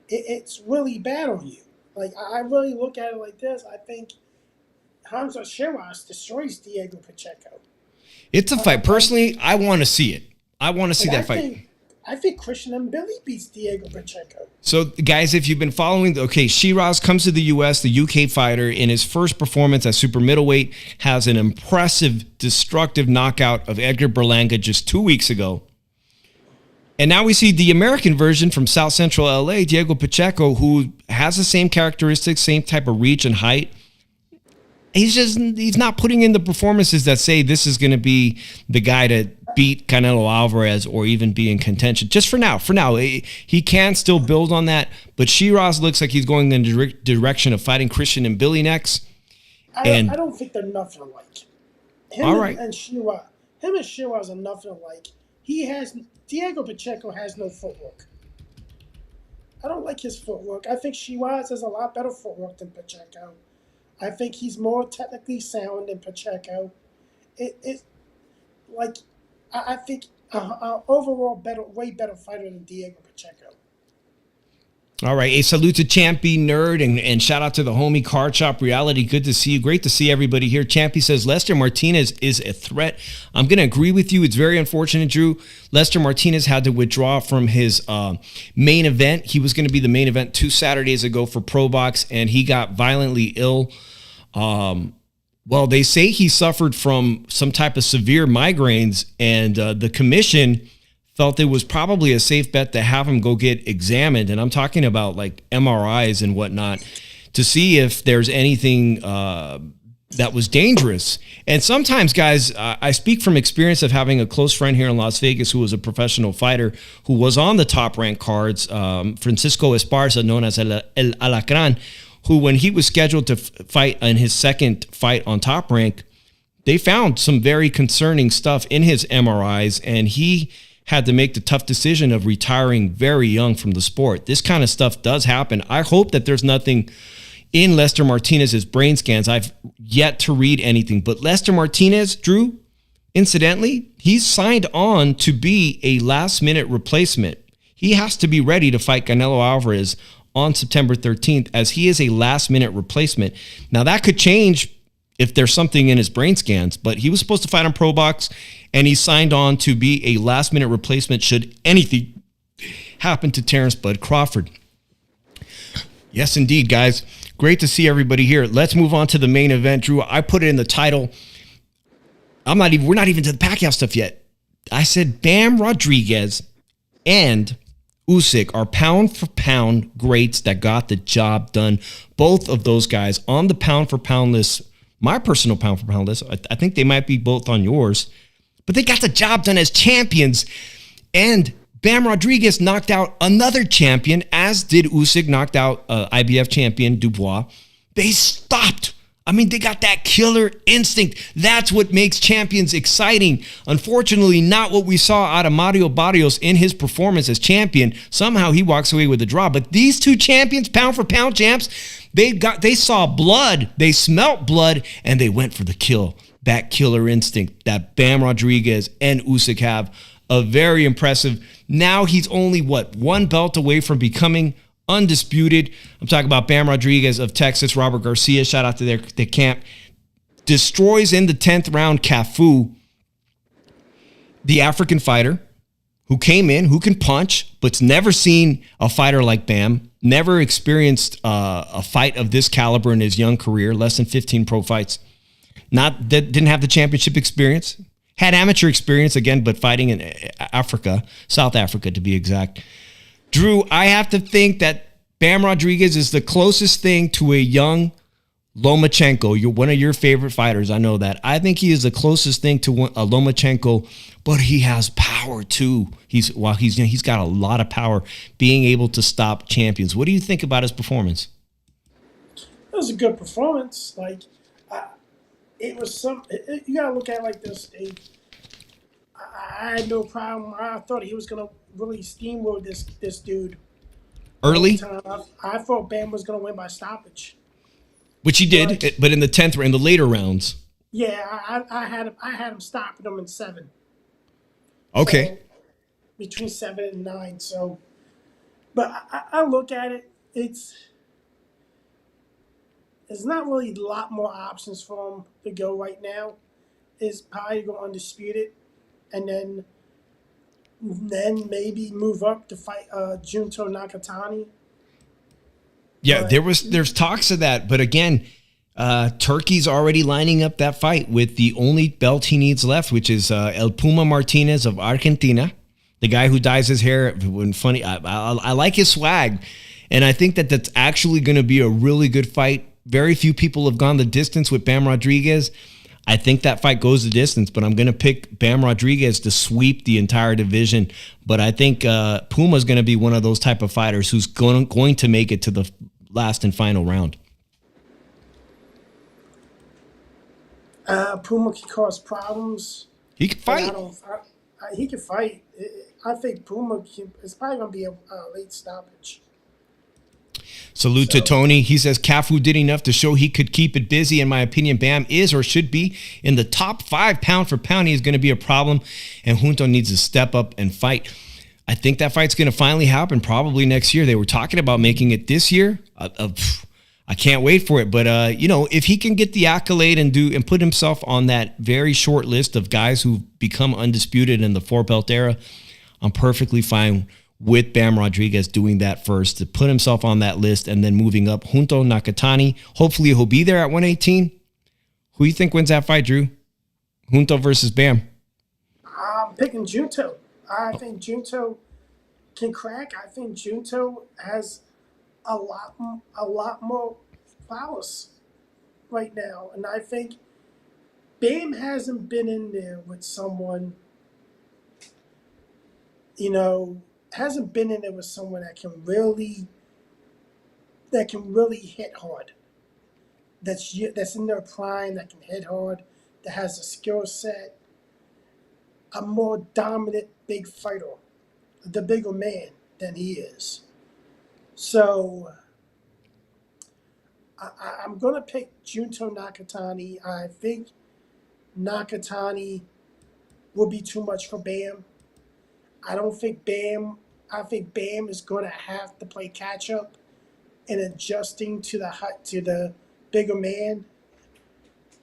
it's really bad on you. Like, I really look at it like this. I think Hamza Shiraz destroys Diego Pacheco. It's a fight. Personally, I want to see it. I want to see that fight. I think Christian Mbili beats Diego Pacheco. So, guys, if you've been following, Shiraz comes to the U.S., the UK fighter, in his first performance at super middleweight, has an impressive, destructive knockout of Edgar Berlanga just 2 weeks ago. And now we see the American version from South Central L.A., Diego Pacheco, who has the same characteristics, same type of reach and height. He's not putting in the performances that say this is going to be the guy to beat Canelo Alvarez or even be in contention. Just for now. He can still build on that, but Shiraz looks like he's going in the direction of fighting Christian and Billy next. I don't think they're nothing alike. All right. And Shiraz are nothing alike. Diego Pacheco has no footwork. I don't like his footwork. I think Shiraz has a lot better footwork than Pacheco. I think he's more technically sound than Pacheco. I think overall way better fighter than Diego Pacheco. All right. A salute to Champy Nerd and shout out to the homie Card Shop Reality. Good to see you. Great to see everybody here. Champy says Lester Martinez is a threat. I'm going to agree with you. It's very unfortunate, Drew. Lester Martinez had to withdraw from his main event. He was going to be the main event 2 Saturdays ago for Pro Box, and he got violently ill. Well, they say he suffered from some type of severe migraines, and the commission felt it was probably a safe bet to have him go get examined. And I'm talking about like MRIs and whatnot to see if there's anything that was dangerous. And sometimes, guys, I speak from experience of having a close friend here in Las Vegas who was a professional fighter who was on the top ranked cards, Francisco Esparza, known as El Alacran, who when he was scheduled to fight in his second fight on Top Rank, they found some very concerning stuff in his MRIs, and he had to make the tough decision of retiring very young from the sport. This kind of stuff does happen. I hope that there's nothing in Lester Martinez's brain scans. I've yet to read anything, but Lester Martinez, Drew, incidentally, he's signed on to be a last-minute replacement. He has to be ready to fight Canelo Alvarez on September 13th, as he is a last-minute replacement. Now, that could change if there's something in his brain scans, but he was supposed to fight on Pro Box, and he signed on to be a last-minute replacement should anything happen to Terrence Bud Crawford. Yes, indeed, guys. Great to see everybody here. Let's move on to the main event, Drew. I put it in the title. We're not even to the Pacquiao stuff yet. I said Bam Rodriguez and Usyk are pound-for-pound greats that got the job done. Both of those guys on the pound-for-pound list, my personal pound-for-pound list. I think they might be both on yours. But they got the job done as champions. And Bam Rodriguez knocked out another champion, as did Usyk, knocked out IBF champion Dubois. They stopped. I mean, they got that killer instinct. That's what makes champions exciting. Unfortunately, not what we saw out of Mario Barrios in his performance as champion. Somehow he walks away with a draw. But these two champions, pound for pound champs, they saw blood, they smelt blood, and they went for the kill. That killer instinct that Bam Rodriguez and Usyk have. a very impressive. Now he's only, one belt away from becoming undisputed. I'm talking about Bam Rodriguez of Texas, Robert Garcia, shout out to their camp. Destroys in the 10th round Cafu, the African fighter who came in, who can punch, but's never seen a fighter like Bam, never experienced a fight of this caliber in his young career, less than 15 pro fights. Didn't have the championship experience, had amateur experience again, but fighting in Africa, South Africa to be exact. Drew, I have to think that Bam Rodriguez is the closest thing to a young Lomachenko. You're one of your favorite fighters. I know that. I think he is the closest thing to a Lomachenko, but he has power too. He's got a lot of power, being able to stop champions. What do you think about his performance? It was a good performance. Like, it was some. You gotta look at it like this, Dave. I had no problem. I thought he was gonna really steamroll this dude Early? I thought Bam was gonna win by stoppage. Which he did, but in the 10th round, in the later rounds. Yeah, I had him stopping him in 7. Okay. So, between 7 and 9. So, but I look at it. There's not really a lot more options for him to go right now. Is probably go undisputed, and then maybe move up to fight Junto Nakatani. Yeah, there's talks of that, but again, Turkey's already lining up that fight with the only belt he needs left, which is El Puma Martinez of Argentina, the guy who dyes his hair. When funny, I like his swag, and I think that's actually going to be a really good fight. Very few people have gone the distance with Bam Rodriguez. I think that fight goes the distance, but I'm going to pick Bam Rodriguez to sweep the entire division. But I think Puma's going to be one of those type of fighters who's going to make it to the last and final round. Puma can cause problems. He can fight. He can fight. I think Puma is probably going to be a late stoppage. Salute to Tony. He says Cafu did enough to show he could keep it busy. In my opinion, Bam is or should be in the top 5 pound for pound. He is going to be a problem, and Junto needs to step up and fight. I think that fight's going to finally happen probably next year. They were talking about making it this year. I can't wait for it. But, if he can get the accolade and put himself on that very short list of guys who've become undisputed in the 4-belt era, I'm perfectly fine with Bam Rodriguez doing that first, to put himself on that list and then moving up. Junto Nakatani, hopefully he'll be there at 118. Who do you think wins that fight, Drew? Junto versus Bam? I'm picking Junto. I think Junto can crack. I think Junto has a lot more prowess right now. And I think Bam hasn't been in there with someone, hasn't been in there with someone that can really hit hard. That's in their prime, that can hit hard, that has a skill set, a more dominant big fighter, the bigger man than he is. So I'm gonna pick Junto Nakatani. I think Nakatani will be too much for Bam. I think Bam is going to have to play catch up and adjusting to the bigger man.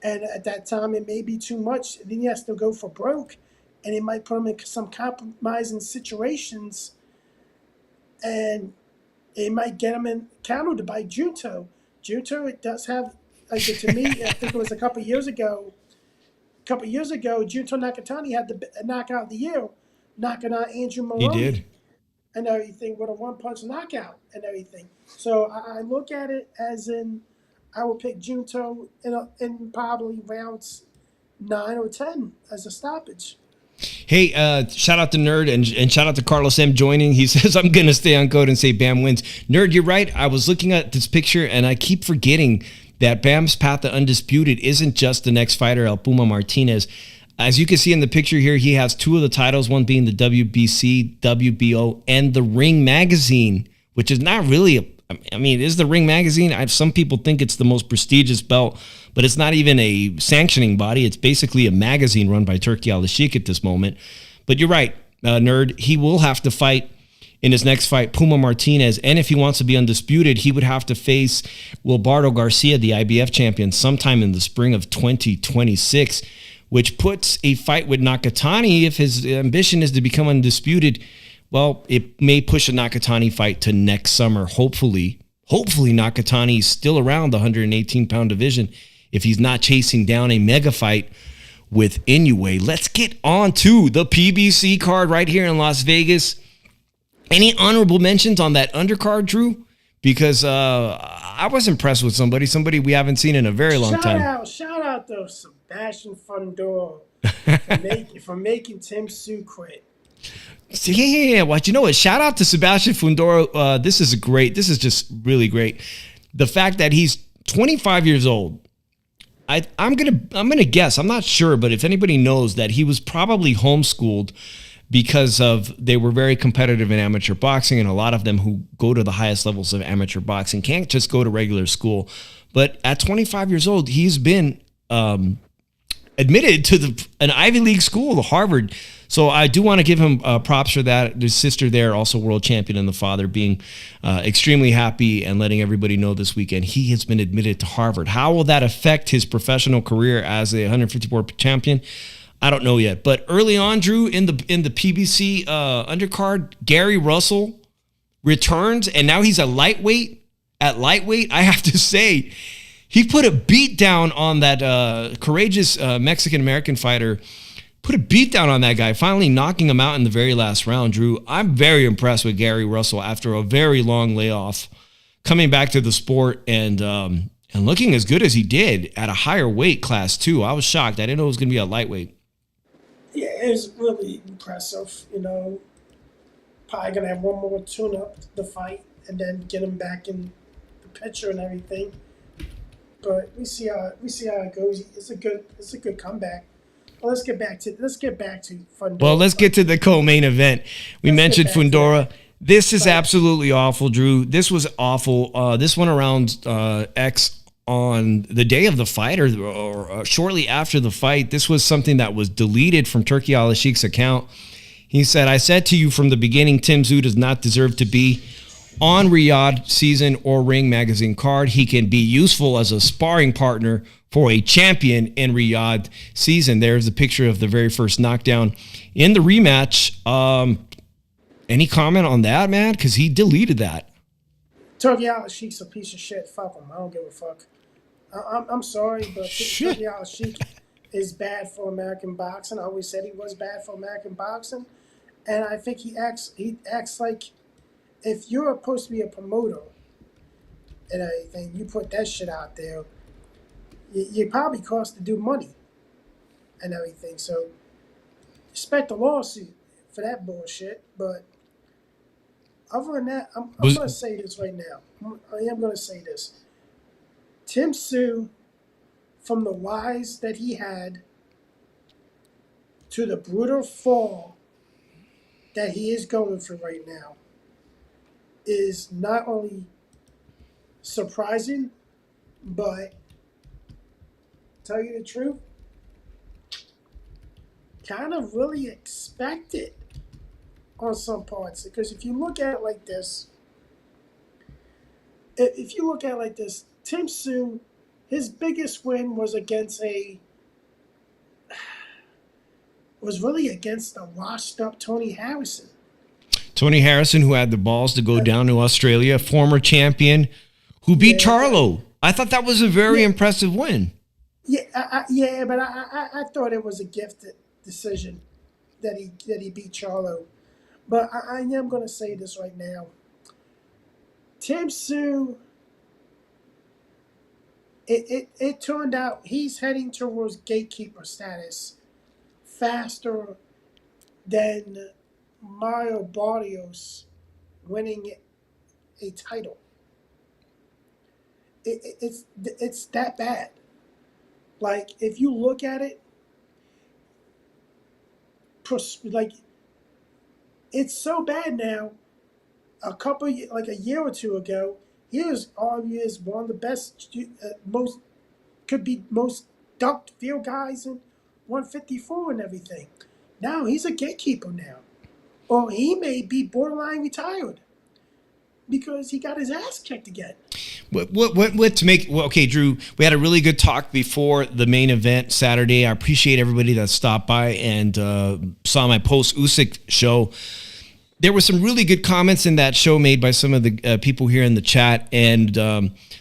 And at that time, it may be too much. Then he has to go for broke, and it might put him in some compromising situations, and it might get him countered by Junto. Junto, it does have, to me, I think it was a couple years ago, Junto Nakatani had the knockout of the year, knocking out Andrew Maloney. He did. And everything with a 1-punch knockout and everything. So I look at it as in, I will pick Junto in probably rounds 9 or 10 as a stoppage. Hey, shout out to Nerd and shout out to Carlos M joining. He says, I'm going to stay on code and say Bam wins. Nerd, you're right. I was looking at this picture and I keep forgetting that Bam's path to undisputed isn't just the next fighter, El Puma Martinez. As you can see in the picture here, he has 2 of the titles, one being the WBC, WBO, and the Ring Magazine, which is not really is the Ring Magazine. Some people think it's the most prestigious belt, but it's not even a sanctioning body. It's basically a magazine run by Turki Al-Sheikh at this moment. But you're right. Nerd, he will have to fight in his next fight Puma Martinez. And if he wants to be undisputed, he would have to face Wilbardo Garcia, the IBF champion, sometime in the spring of 2026, which puts a fight with Nakatani. If his ambition is to become undisputed, well, it may push a Nakatani fight to next summer. Hopefully Nakatani is still around the 118-pound division if he's not chasing down a mega fight with Inoue. Let's get on to the PBC card right here in Las Vegas. Any honorable mentions on that undercard, Drew? Because I was impressed with somebody we haven't seen in a very long time. Shout out though, Sebastian Fundora for making Tim Tszyu quit. Yeah. Well, you know what? Shout out to Sebastian Fundora. This is just really great. The fact that he's 25 years old. I'm gonna guess. I'm not sure, but if anybody knows that he was probably homeschooled because they were very competitive in amateur boxing, and a lot of them who go to the highest levels of amateur boxing can't just go to regular school. But at 25 years old, he's been admitted to an Ivy League school, Harvard. So I do want to give him props for that. His sister there, also world champion, and the father being extremely happy and letting everybody know this weekend he has been admitted to Harvard. How will that affect his professional career as a 154 champion? I don't know yet. But early on, Drew, in the PBC undercard, Gary Russell returns, and now he's a lightweight. At lightweight, I have to say, he put a beat down on that courageous Mexican-American fighter. Put a beat down on that guy, finally knocking him out in the very last round, Drew. I'm very impressed with Gary Russell after a very long layoff, coming back to the sport and looking as good as he did at a higher weight class, too. I was shocked. I didn't know it was going to be a lightweight. Yeah, it was really impressive. Probably going to have one more tune-up the fight and then get him back in the picture and everything. But we see how it goes. It's a good comeback. Well, let's get back to Fundora. Well, let's get to the co-main event. We mentioned Fundora. This is absolutely awful, Drew. This was awful. This went around X on the day of the fight or shortly after the fight. This was something that was deleted from Turki Al-Ashik's account. He said, "I said to you from the beginning, Tim Tszyu does not deserve to be on Riyadh season or Ring magazine card. He can be useful as a sparring partner for a champion in Riyadh season." There's a picture of the very first knockdown in the rematch. Any comment on that, man? Because he deleted that. Turki Al-Ashik's a piece of shit. Fuck him. I don't give a fuck. I'm sorry, but Turki Al-Ashik is bad for American boxing. I always said he was bad for American boxing, and I think he acts like, if you're supposed to be a promoter and everything, you put that shit out there, you probably cost to do money and everything. So expect a lawsuit for that bullshit. But other than that, I'm going to say this right now. I am going to say this. Tim Tszyu, from the rise that he had to the brutal fall that he is going through right now, is not only surprising, but tell you the truth, kind of really expected on some parts. Because if you look at it like this, Tim Tszyu, his biggest win was really against the washed up Tony Harrison. Tony Harrison, who had the balls to go down to Australia, former champion, who beat Charlo. I thought that was a very impressive win. Yeah, but I thought it was a gifted decision that he beat Charlo. But I am going to say this right now. Tim Tszyu, it turned out he's heading towards gatekeeper status faster than Mario Barrios winning a title. It's that bad. Like, if you look at it, like, it's so bad now. A year or two ago, he was argued as one of the best, most ducked field guys in 154 and everything. Now he's a gatekeeper now. or he may be borderline retired because he got his ass kicked again. What to make? Well, okay, Drew, we had a really good talk before the main event Saturday. I appreciate everybody that stopped by and saw my post Usyk show. There were some really good comments in that show made by some of the people here in the chat, and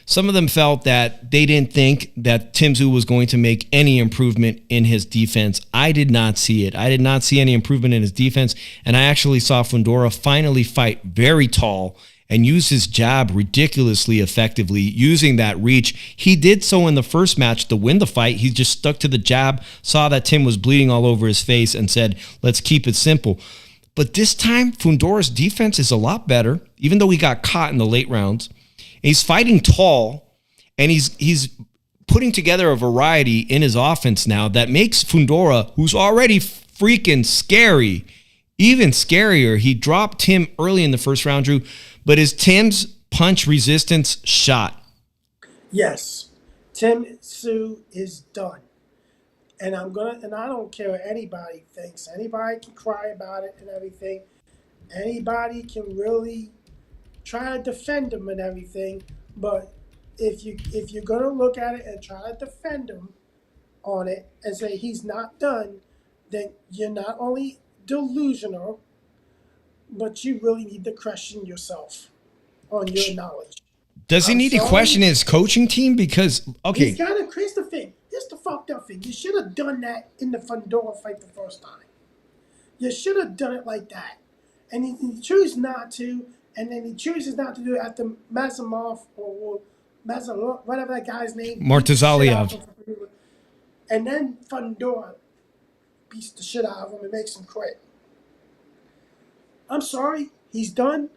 some of them felt that they didn't think that Tszyu was going to make any improvement in his defense. I did not see it. I did not see any improvement in his defense, and I actually saw Fundora finally fight very tall and use his jab ridiculously effectively, using that reach. He did so in the first match to win the fight. He just stuck to the jab, saw that Tim was bleeding all over his face, and said, let's keep it simple. But this time, Fundora's defense is a lot better, even though he got caught in the late rounds. He's fighting tall, and he's putting together a variety in his offense now that makes Fundora, who's already freaking scary, even scarier. He dropped Tim early in the first round, Drew, but is Tim's punch resistance shot? Yes, Tszyu is done. And I don't care what anybody thinks. Anybody can cry about it and everything. Anybody can really try to defend him and everything. But if you're gonna look at it and try to defend him on it and say he's not done, then you're not only delusional, but you really need to question yourself on your knowledge. Does he need to question his coaching team? Because, okay. He's got to, here's the thing. Here's the fucked up thing. You should have done that in the Fundora fight the first time. You should have done it like that. And he chose not to, and then he chooses not to do it after Mazamov or Mazamov, whatever that guy's name. Martizaliev. And then Fundora beats the shit out of him and makes him quit. I'm sorry. He's done.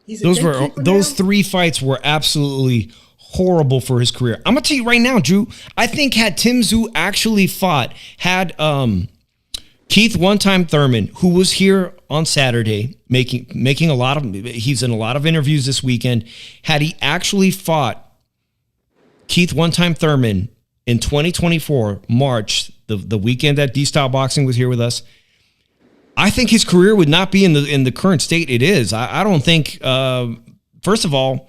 Those 3 fights were absolutely horrible for his career. I'm gonna tell you right now, Drew. I think had Tszyu actually fought, had Keith One-Time Thurman, who was here on Saturday, making a lot of, he's in a lot of interviews this weekend. Had he actually fought Keith One-Time Thurman in 2024 March, the weekend that D-Style Boxing was here with us, I think his career would not be in the current state it is. I don't think. First of all,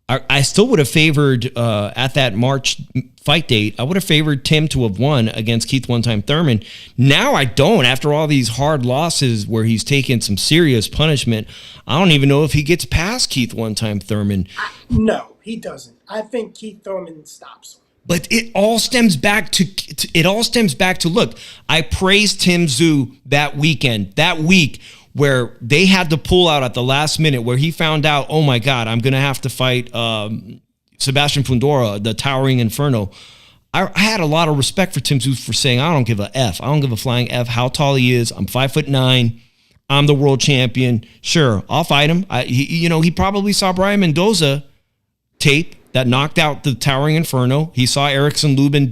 I still would have favored at that March fight date. I would have favored Tim to have won against Keith One-Time Thurman. Now I don't. After all these hard losses where he's taken some serious punishment, I don't even know if he gets past Keith One-Time Thurman. No, he doesn't. I think Keith Thurman stops him. But it all stems back to look, I praised Tszyu that week where they had to pull out at the last minute, where he found out, oh my God, I'm going to have to fight Sebastian Fundora, the Towering Inferno. I had a lot of respect for Tszyu for saying, I don't give a F. I don't give a flying F how tall he is. I'm 5'9". I'm the world champion. Sure, I'll fight him. He probably saw Brian Mendoza tape that knocked out the Towering Inferno. He saw Erickson Lubin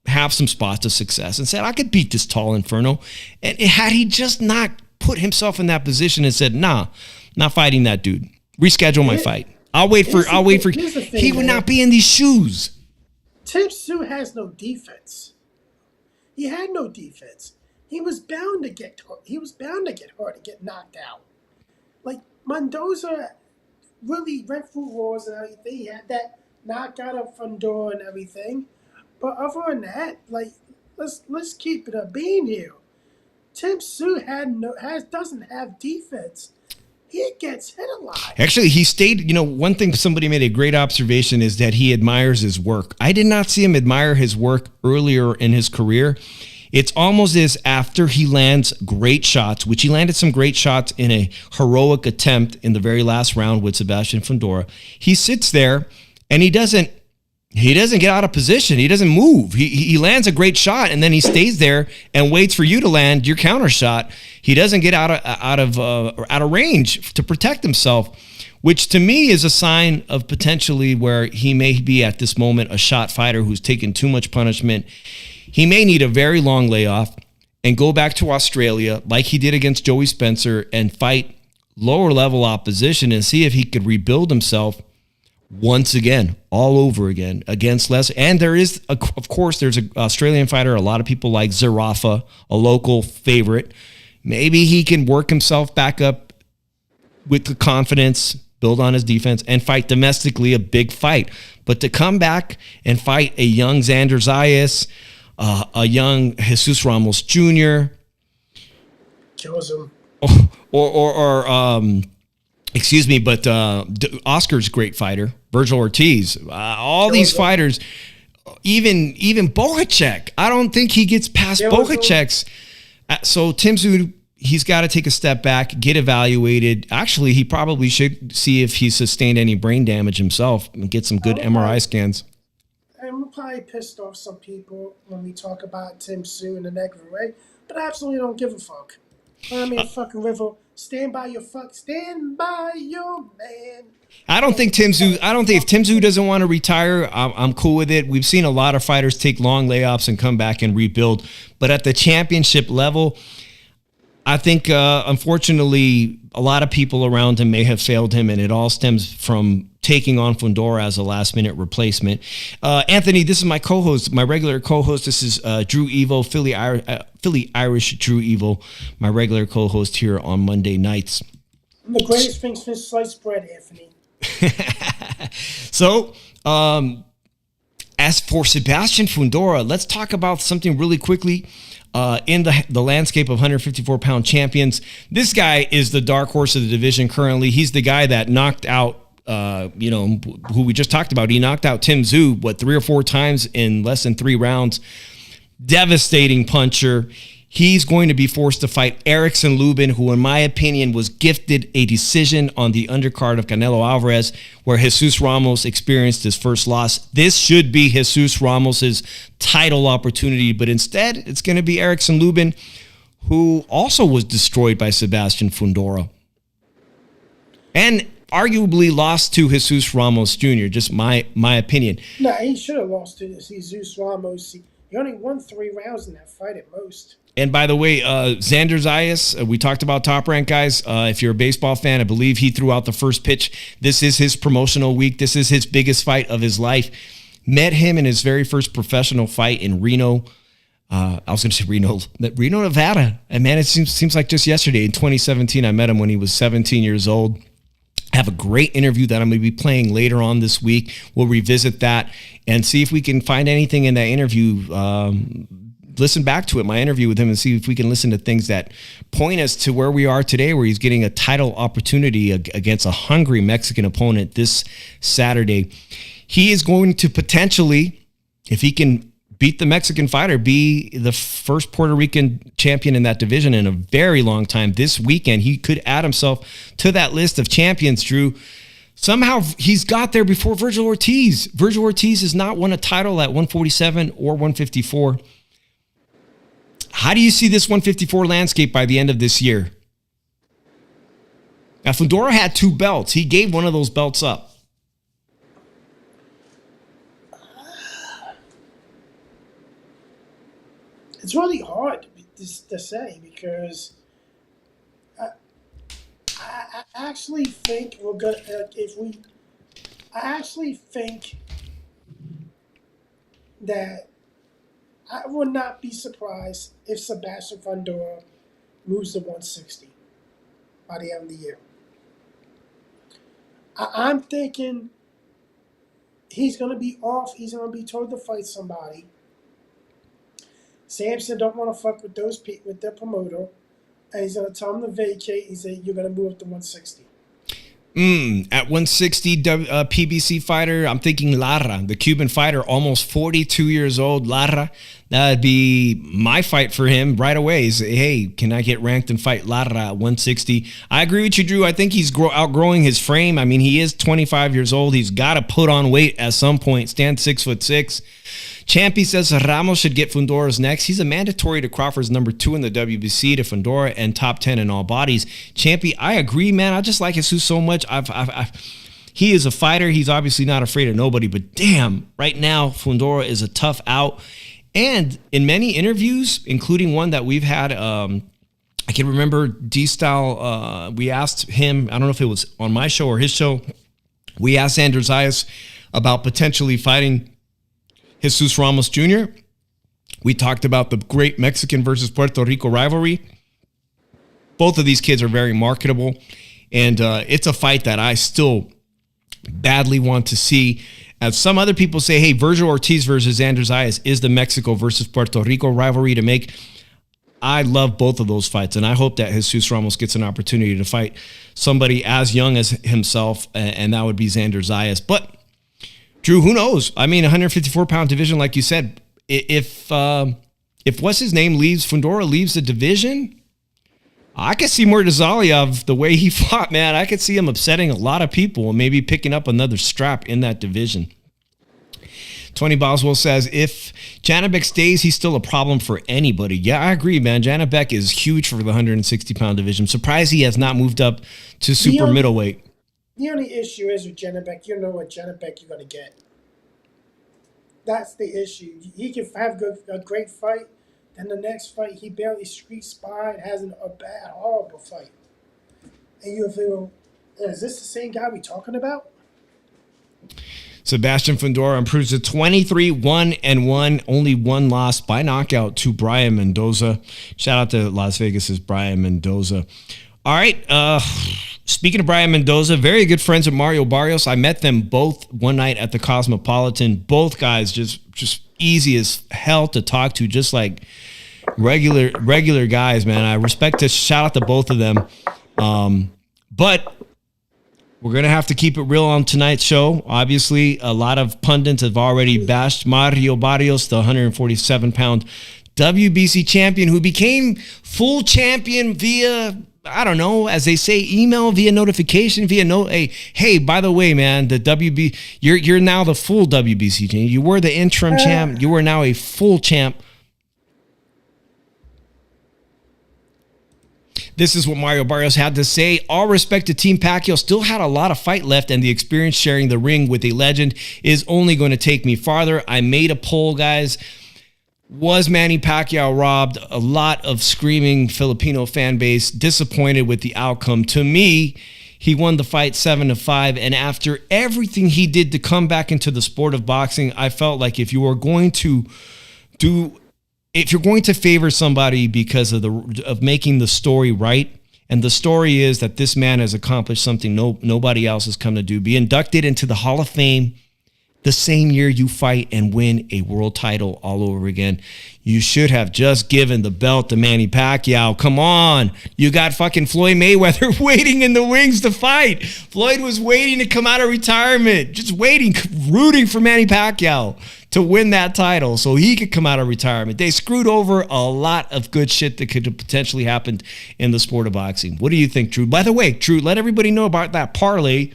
have some spots of success and said, I could beat this tall Inferno. And had he just not put himself in that position and said, nah, not fighting that dude. Reschedule my fight. I'll wait for, he would not be in these shoes. Tszyu has no defense. He had no defense. He was bound to get hurt. He was bound to get hurt and get knocked out. Like, Mendoza really went through wars and everything. He had that knockout of Fundora and everything. But other than that, like, let's keep it a bean here. Tszyu doesn't have defense. He gets hit a lot. Actually, he stayed, one thing somebody made a great observation is that he admires his work. I did not see him admire his work earlier in his career. It's almost as after he lands great shots, which he landed some great shots in a heroic attempt in the very last round with Sebastian Fundora. He sits there and he doesn't get out of position. He doesn't move. He lands a great shot and then he stays there and waits for you to land your counter shot. He doesn't get out of range to protect himself, which to me is a sign of potentially where he may be at this moment a shot fighter who's taken too much punishment. He may need a very long layoff and go back to Australia like he did against Joey Spencer and fight lower level opposition and see if he could rebuild himself once again, all over again against less. And there is, of course, there's an Australian fighter a lot of people like, Zerafa, a local favorite. maybe he can work himself back up with the confidence, build on his defense, and fight domestically a big fight. But to come back and fight a young Xander Zayas, a young Jesus Ramos Jr., kills him. Oscar's a great fighter. Virgil Ortiz, all these fighters, even Bohacek. I don't think he gets past Bohacek's. So Tim Tszyu, he's got to take a step back, get evaluated. Actually, he probably should see if he sustained any brain damage himself and get some good MRI scans. I'm probably pissed off some people when we talk about Tim Tszyu in a negative way, but I absolutely don't give a fuck. I mean, fucking River, stand by your man. I don't think if Tim Tszyu doesn't want to retire, I'm cool with it. We've seen a lot of fighters take long layoffs and come back and rebuild. But at the championship level, I think, unfortunately, a lot of people around him may have failed him, and it all stems from taking on Fundora as a last-minute replacement. Anthony, this is my co-host, my regular co-host. This is Drew Evo, Philly Irish Drew Evo, my regular co-host here on Monday nights. I'm the greatest thing since sliced bread, Anthony. So, as for Sebastian Fundora, let's talk about something really quickly. In the landscape of 154-pound champions, this guy is the dark horse of the division currently. He's the guy that knocked out, who we just talked about. He knocked out Tim Tszyu, 3 or 4 times in less than 3 rounds. Devastating puncher. He's going to be forced to fight Erickson Lubin, who, in my opinion, was gifted a decision on the undercard of Canelo Alvarez, where Jesus Ramos experienced his first loss. This should be Jesus Ramos's title opportunity, but instead, it's going to be Erickson Lubin, who also was destroyed by Sebastian Fundora, and arguably lost to Jesus Ramos Jr., just my opinion. No, he should have lost to Jesus Ramos. He only won 3 rounds in that fight at most. And by the way, Xander Zayas, we talked about Top Rank, guys. If you're a baseball fan, I believe he threw out the first pitch. This is his promotional week. This is his biggest fight of his life. Met him in his very first professional fight in Reno. I was going to say Reno, Nevada. And man, it seems like just yesterday in 2017, I met him when he was 17 years old. I have a great interview that I'm going to be playing later on this week. We'll revisit that and see if we can find anything in that interview. Listen back to it, my interview with him, and see if we can listen to things that point us to where we are today, where he's getting a title opportunity against a hungry Mexican opponent this Saturday. He is going to potentially, if he can beat the Mexican fighter, be the first Puerto Rican champion in that division in a very long time. This weekend, he could add himself to that list of champions, Drew. Somehow he's got there before Virgil Ortiz. Virgil Ortiz has not won a title at 147 or 154. How do you see this 154 landscape by the end of this year? Now, Fundora had 2 belts. He gave one of those belts up. It's really hard to say because I actually think we're gonna I actually think that I would not be surprised if Sebastian Fundora moves to 160 by the end of the year. I'm thinking he's going to be off. He's going to be told to fight somebody. Samson don't want to fuck with with their promoter, and he's going to tell him to vacate. He said, "You're going to move up to 160." At 160, PBC fighter, I'm thinking Lara, the Cuban fighter, almost 42 years old. Lara, that'd be my fight for him right away. Say, hey, can I get ranked and fight Lara at 160? I agree with you, Drew. I think he's outgrowing his frame. I mean, he is 25 years old. He's got to put on weight at some point. Stand 6'6". Champy says Ramos should get Fundora's next. He's a mandatory to Crawford's number 2 in the WBC, to Fundora, and top 10 in all bodies. Champy, I agree, man. I just like Jesus so much. He is a fighter. He's obviously not afraid of nobody, but damn, right now, Fundora is a tough out. And in many interviews, including one that we've had, I can remember D-Style, we asked him, I don't know if it was on my show or his show, we asked Xander Zayas about potentially fighting Jesus Ramos Jr. We talked about the great Mexican versus Puerto Rico rivalry. both of these kids are very marketable, and it's a fight that I still badly want to see. As some other people say, hey, Virgil Ortiz versus Xander Zayas is the Mexico versus Puerto Rico rivalry to make. I love both of those fights, and I hope that Jesus Ramos gets an opportunity to fight somebody as young as himself, and that would be Xander Zayas. But, Drew, who knows? I mean, 154-pound division, like you said, if what's his name leaves, Fundora leaves the division, I could see Murtazalia the way he fought, man. I could see him upsetting a lot of people and maybe picking up another strap in that division. Tony Boswell says, if Janibek stays, he's still a problem for anybody. Yeah, I agree, man. Janibek is huge for the 160-pound division. I'm surprised he has not moved up to super middleweight. The only issue is with Janibek, you know what Janibek you're going to get. That's the issue. He can have a great fight, then the next fight, he barely street sparred, has a bad, horrible fight. And you feel, is this the same guy we talking about? Sebastian Fundora improves to 23-1-1, only one loss by knockout to Brian Mendoza. Shout out to Las Vegas's Brian Mendoza. All right, speaking of Brian Mendoza, very good friends with Mario Barrios. I met them both one night at the Cosmopolitan. Both guys just easy as hell to talk to, just like regular guys, man. I respect to shout out to both of them. But we're going to have to keep it real on tonight's show. Obviously, a lot of pundits have already bashed Mario Barrios, the 147-pound WBC champion who became full champion via, I don't know, as they say, email, via notification, via note. Hey, by the way, man, the WB, you're now the full WBC champion. You were the interim champ. You are now a full champ. This is what Mario Barrios had to say. All respect to Team Pacquiao, still had a lot of fight left, and the experience sharing the ring with a legend is only going to take me farther. I made a poll, guys. Was Manny Pacquiao robbed? A lot of screaming Filipino fan base disappointed with the outcome. To me, he won the fight 7-5, and after everything he did to come back into the sport of boxing, I felt like if you are going to favor somebody because of making the story right, and the story is that this man has accomplished something nobody else has come to do, be inducted into the Hall of Fame the same year you fight and win a world title all over again. You should have just given the belt to Manny Pacquiao. Come on. You got fucking Floyd Mayweather waiting in the wings to fight. Floyd was waiting to come out of retirement, just waiting, rooting for Manny Pacquiao to win that title so he could come out of retirement. They screwed over a lot of good shit that could have potentially happened in the sport of boxing. What do you think, Drew? By the way, Drew, let everybody know about that parlay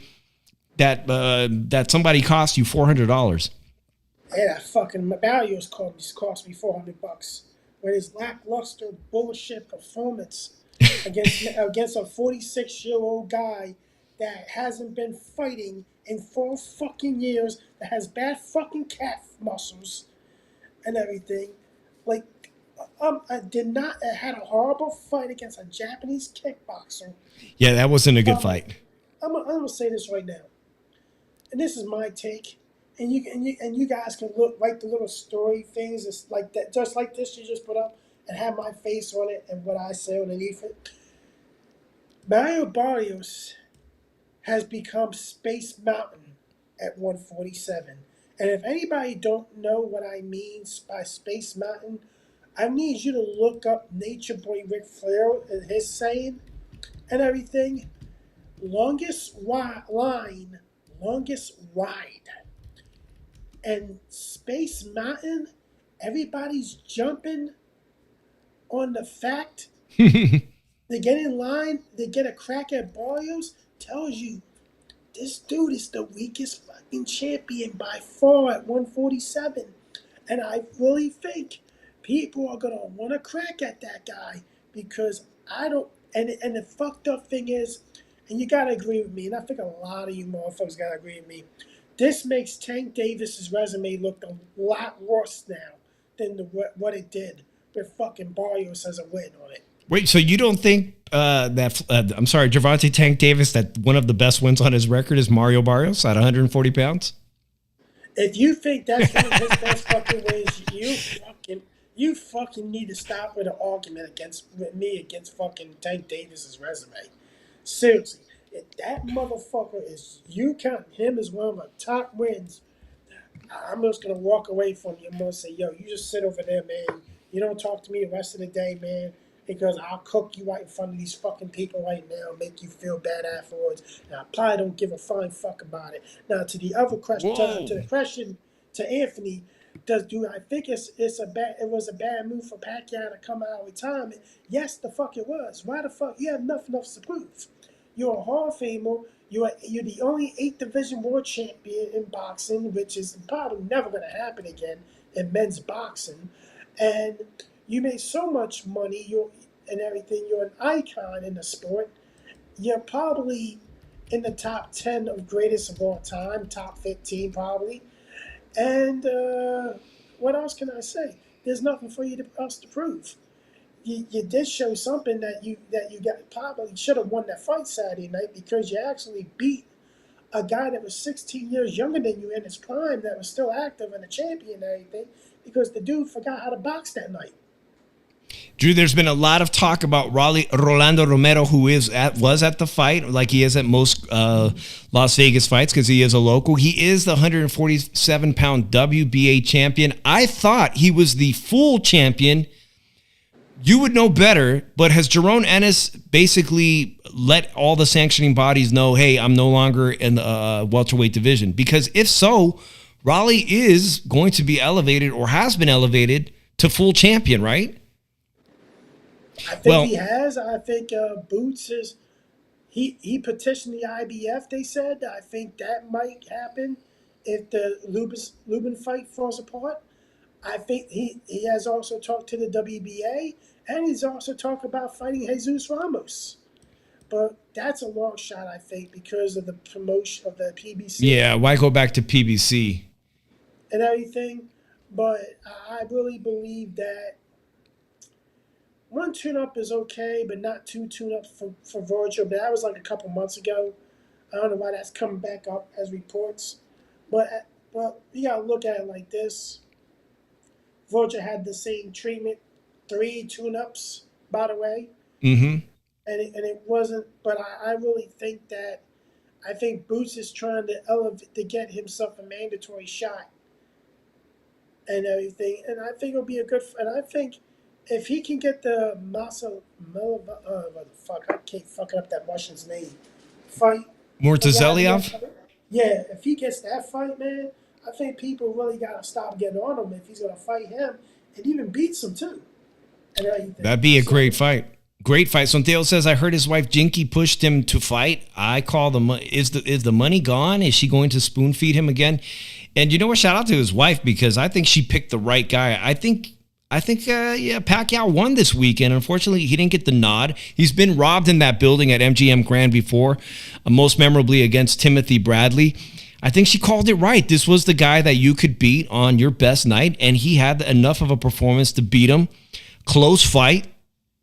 that somebody cost you $400. Yeah, that fucking Barrios cost me $400 with his lackluster bullshit performance against a 46-year-old guy that hasn't been fighting in 4 fucking years, that has bad fucking calf muscles and everything. Like, I had a horrible fight against a Japanese kickboxer. Yeah, that wasn't a good fight. I'm gonna say this right now, and this is my take. And you guys can write the little story things just like that, just like this you just put up, and have my face on it and what I say underneath it. Mario Barrios has become Space Mountain at 147. And if anybody don't know what I mean by Space Mountain, I need you to look up Nature Boy Ric Flair and his saying and everything. Longest line, longest ride. And Space Mountain, everybody's jumping on the fact they get in line, they get a crack at Barrios, tells you this dude is the weakest fucking champion by far at 147. And I really think people are going to want to crack at that guy because I don't, and the fucked up thing is, and you got to agree with me, and I think a lot of you motherfuckers got to agree with me, this makes Tank Davis's resume look a lot worse now than what it did with fucking Barrios as a win on it. Wait, so you don't think Gervonta Tank Davis, that one of the best wins on his record is Mario Barrios at 140 pounds? If you think that's one of his best fucking wins, You fucking need to stop with an argument with me against fucking Tank Davis's resume. Seriously, if that motherfucker is you count him as one of the top wins, I'm just gonna walk away from you. I'm gonna say, yo, you just sit over there, man. You don't talk to me the rest of the day, man, because I'll cook you right in front of these fucking people right now, and make you feel bad afterwards. And I probably don't give a flying fuck about it. Now, to the other question, to the question to Anthony, do I think it was a bad move for Pacquiao to come out of retirement? Yes, the fuck it was. Why the fuck? You have nothing else to prove. You're a Hall of Famer. You're the only 8 division world champion in boxing, which is probably never going to happen again in men's boxing. And you made so much money. And everything. You're an icon in the sport. You're probably in the top 10 of greatest of all time, top 15 probably. And what else can I say? There's nothing for you else to prove. You did show something that you got probably should have won that fight Saturday night because you actually beat a guy that was 16 years younger than you in his prime that was still active and a champion and everything because the dude forgot how to box that night. Drew, there's been a lot of talk about Rolando Romero, who was at the fight, like he is at most Las Vegas fights because he is a local. He is the 147-pound WBA champion. I thought he was the full champion. You would know better, but has Jerome Ennis basically let all the sanctioning bodies know, hey, I'm no longer in the welterweight division? Because if so, Raleigh is going to be elevated or has been elevated to full champion, right? I think he has. I think Boots is. He petitioned the IBF. They said. I think that might happen if the Lubin fight falls apart. I think he has also talked to the WBA, and he's also talked about fighting Jesus Ramos. But that's a long shot, I think, because of the promotion of the PBC. Yeah, why go back to PBC? And everything. But I really believe that one tune-up is okay, but not 2 tune-ups for Virgil. But that was like a couple months ago. I don't know why that's coming back up as reports. But you got to look at it like this. Virgil had the same treatment, 3 tune-ups, by the way. Mm-hmm. And it wasn't, but I really think that, I think Boots is trying to elevate, to get himself a mandatory shot and everything. And I think it'll be a good, and I think if he can get the I can't fuck up that Russian's name, fight. Mortazeliov? Yeah, if he gets that fight, man, I think people really got to stop getting on him if he's going to fight him and even beats him too. And everything. That'd be a great fight. Great fight. Santiago says, I heard his wife Jinky pushed him to fight. I call is the money gone? Is she going to spoon feed him again? And you know what? Shout out to his wife because I think she picked the right guy. I think Pacquiao won this weekend. Unfortunately, he didn't get the nod. He's been robbed in that building at MGM Grand before, most memorably against Timothy Bradley. I think she called it right. This was the guy that you could beat on your best night, and he had enough of a performance to beat him. Close fight.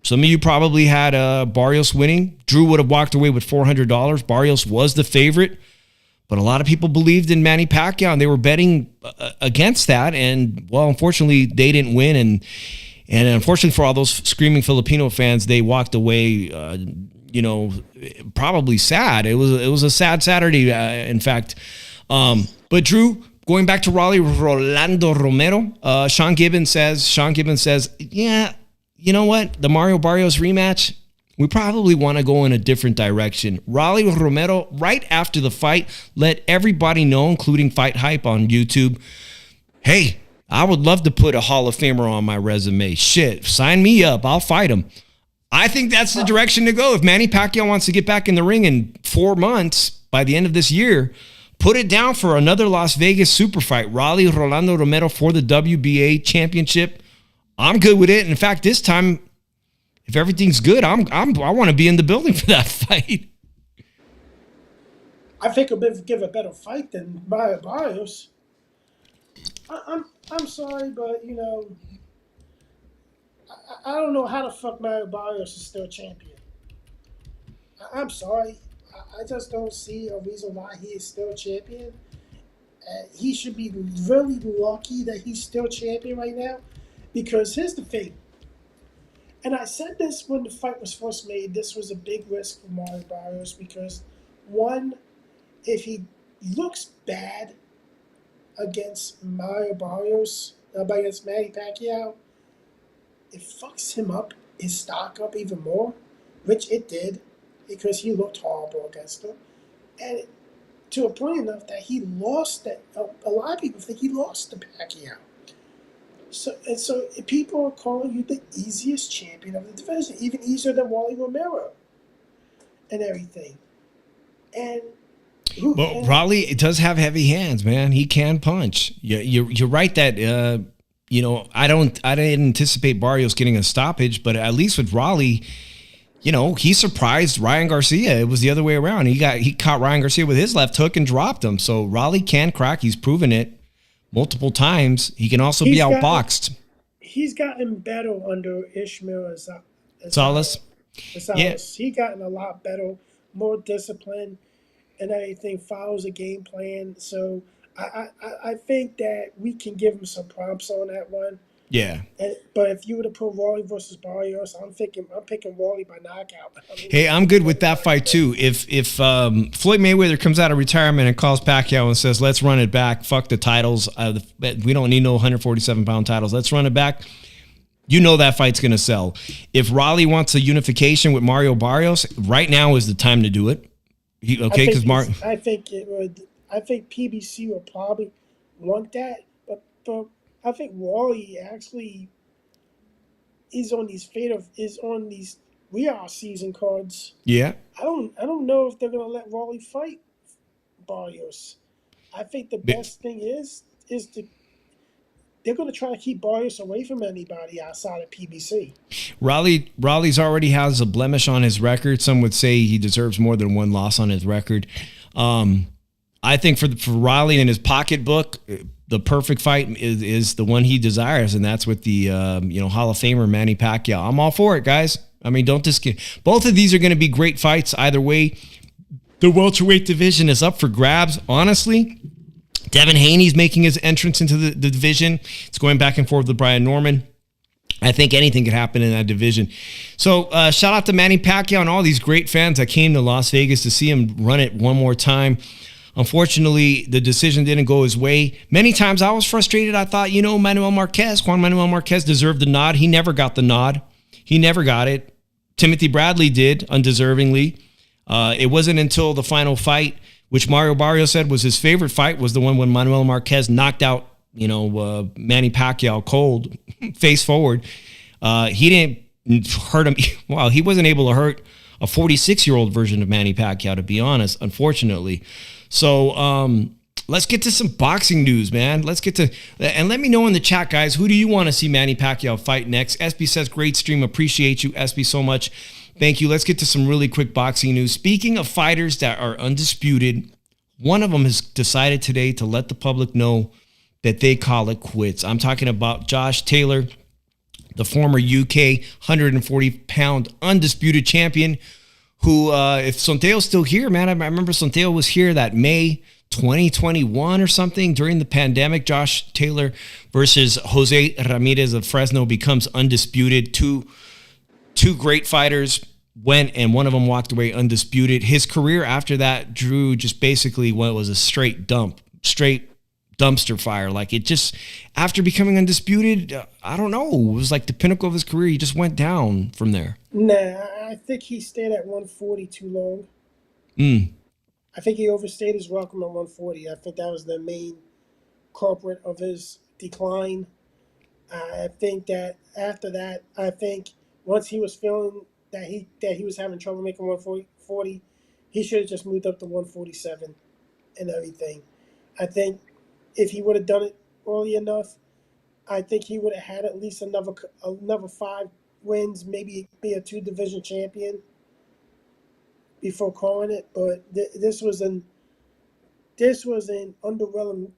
Some of you probably had Barrios winning. Drew would have walked away with $400. Barrios was the favorite, but a lot of people believed in Manny Pacquiao, and they were betting against that. And, well, unfortunately, they didn't win. And unfortunately for all those screaming Filipino fans, they walked away, probably sad. It was a sad Saturday, in fact. But Drew, going back to Raleigh, Rolando Romero, Sean Gibbons says, yeah, you know what? The Mario Barrios rematch, we probably want to go in a different direction. Raleigh Romero, right after the fight, let everybody know, including Fight Hype on YouTube, hey, I would love to put a Hall of Famer on my resume. Shit, sign me up. I'll fight him. I think that's the direction to go. If Manny Pacquiao wants to get back in the ring in 4 months, by the end of this year, put it down for another Las Vegas super fight. Raleigh Rolando Romero for the WBA championship. I'm good with it. In fact, this time, if everything's good, I want to be in the building for that fight. I think he'll give a better fight than Barrios. I'm sorry, but I don't know how the fuck Mario Barrios is still champion. I'm sorry. I just don't see a reason why he is still champion. He should be really lucky that he's still champion right now. Because here's the thing, and I said this when the fight was first made, this was a big risk for Mario Barrios because, one, if he looks bad against Mario Barrios, against Manny Pacquiao, it fucks him up, his stock up even more, which it did, because he looked horrible against him. And to a point enough that he lost that. A lot of people think he lost to Pacquiao. So people are calling you the easiest champion of the division, even easier than Wally Romero and everything. And Raleigh, it does have heavy hands, man. He can punch. You're right that I didn't anticipate Barrios getting a stoppage, but at least with Raleigh, he surprised Ryan Garcia. It was the other way around. He caught Ryan Garcia with his left hook and dropped him. So Raleigh can crack. He's proven it multiple times. He can also be outboxed. He's gotten better under Ishmael Salas. Yeah. He gotten a lot better, more disciplined, and everything. Follows a game plan. So I think that we can give him some props on that one. Yeah. But if you were to put Wally versus Barrios, I'm picking Wally by knockout. Hey, I'm good with that fight too. If Floyd Mayweather comes out of retirement and calls Pacquiao and says, "Let's run it back. Fuck the titles. We don't need no 147-pound titles. Let's run it back." That fight's gonna sell. If Raleigh wants a unification with Mario Barrios, right now is the time to do it. I think it would. I think PBC will probably want that, but I think Wally actually is on these season cards. Yeah. I don't know if they're gonna let Wally fight Barrios. I think the best thing is they're gonna try to keep Barrios away from anybody outside of PBC. Raleigh's already has a blemish on his record. Some would say he deserves more than one loss on his record. I think for Raleigh in his pocketbook, the perfect fight is the one he desires, and that's with the Hall of Famer Manny Pacquiao. I'm all for it, guys. I mean, don't discount. Both of these are going to be great fights either way. The welterweight division is up for grabs, honestly. Devin Haney's making his entrance into the division. It's going back and forth with Brian Norman. I think anything could happen in that division. So shout out to Manny Pacquiao and all these great fans that came to Las Vegas to see him run it one more time. Unfortunately, the decision didn't go his way. Many times I was frustrated. I thought, Juan Manuel Marquez deserved the nod. He never got the nod. He never got it. Timothy Bradley did, undeservingly. It wasn't until the final fight, which Mario Barrios said was his favorite fight, was the one when Manuel Marquez knocked out, Manny Pacquiao cold, face forward. He didn't hurt him. Well, he wasn't able to hurt a 46-year-old version of Manny Pacquiao, to be honest, unfortunately. So let's get to some boxing news, man. And let me know in the chat, guys, who do you want to see Manny Pacquiao fight next? SB says, great stream. Appreciate you, SB, so much. Thank you. Let's get to some really quick boxing news. Speaking of fighters that are undisputed, one of them has decided today to let the public know that they call it quits. I'm talking about Josh Taylor, the former UK 140-pound undisputed champion, who, if Sonteo's still here, man, I remember Sonteo was here that May 2021 or something during the pandemic. Josh Taylor versus Jose Ramirez of Fresno becomes undisputed. Two great fighters went, and one of them walked away undisputed. His career after that drew just basically what was a straight dumpster fire. Like, it just, after becoming undisputed, I don't know, it was like the pinnacle of his career. He just went down from there. Nah, I think he stayed at 140 too long. I think he overstayed his welcome at 140. I think that was the main culprit of his decline. I think that after that, once he was feeling that he was having trouble making 140, he should have just moved up to 147 and everything. I think if he would have done it early enough, I think he would have had at least another 5 wins, maybe be a 2-division champion before calling it. But this was an underwhelming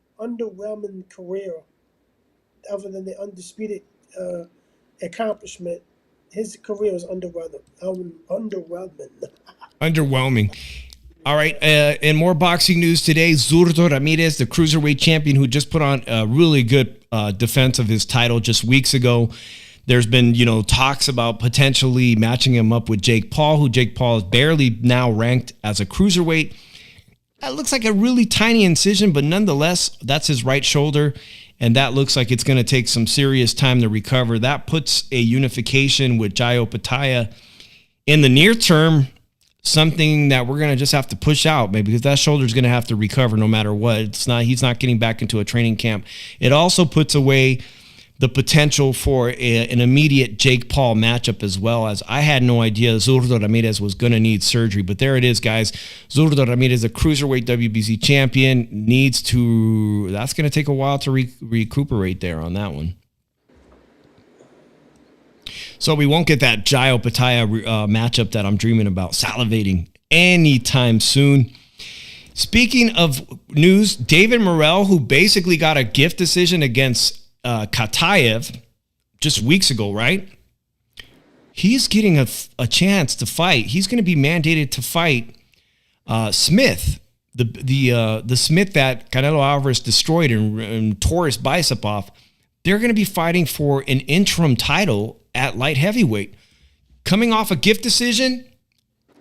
career. Other than the undisputed accomplishment, his career was underwhelming. Underwhelming. All right, and more boxing news today. Zurdo Ramirez, the cruiserweight champion who just put on a really good defense of his title just weeks ago. There's been, talks about potentially matching him up with Jake Paul, who Jake Paul is barely now ranked as a cruiserweight. That looks like a really tiny incision, but nonetheless, that's his right shoulder, and that looks like it's going to take some serious time to recover. That puts a unification with Jayo Pataya in the near term, something that we're going to just have to push out, maybe, because that shoulder is going to have to recover no matter what. He's not getting back into a training camp. It also puts away the potential for an immediate Jake Paul matchup as well, as I had no idea Zurdo Ramirez was going to need surgery. But there it is, guys. Zurdo Ramirez, a cruiserweight WBC champion, that's going to take a while to recuperate there on that one. So we won't get that Jayo Pataya matchup that I'm dreaming about, salivating anytime soon. Speaking of news, David Morrell, who basically got a gift decision against Kataev just weeks ago, right? He's getting a chance to fight. He's going to be mandated to fight Smith, the Smith that Canelo Alvarez destroyed and tore his bicep off. They're going to be fighting for an interim title at light heavyweight. Coming off a gift decision,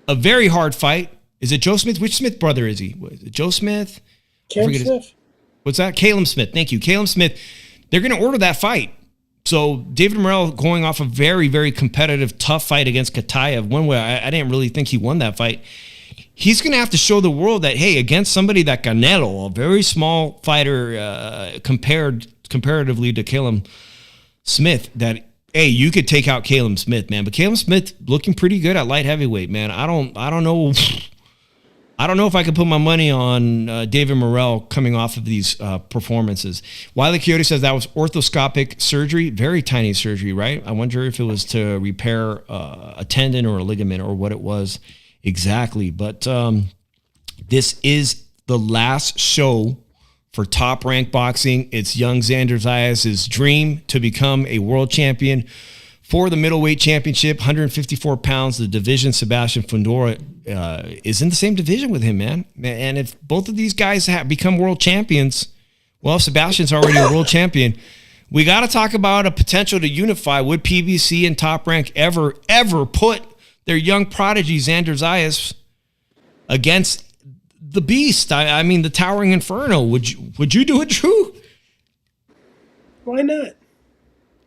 a very hard fight. Is it Joe Smith? Which Smith brother is he? Is it Joe Smith? Caleb Smith. What's that? Caleb Smith. Thank you. Caleb Smith. They're going to order that fight. So David Morrell going off a very, very competitive, tough fight against Kataev. One way I didn't really think he won that fight. He's going to have to show the world that, hey, against somebody that Canelo, a very small fighter comparatively to Caleb Smith, that, hey, you could take out Caleb Smith, man. But Caleb Smith looking pretty good at light heavyweight, man. I don't know. I don't know if I could put my money on David Morrell coming off of these performances. Wiley Coyote says that was orthoscopic surgery, very tiny surgery, right? I wonder if it was to repair a tendon or a ligament or what it was exactly. But this is the last show for Top Rank Boxing. It's young Xander Zayas' dream to become a world champion for the middleweight championship, 154 pounds. The division, Sebastian Fundora is in the same division with him, man. And if both of these guys become world champions, well, if Sebastian's already a world champion, we got to talk about a potential to unify. Would PBC and Top Rank ever put their young prodigy, Xander Zayas, against the beast? I mean, the towering inferno. Would you do it, Drew? Why not?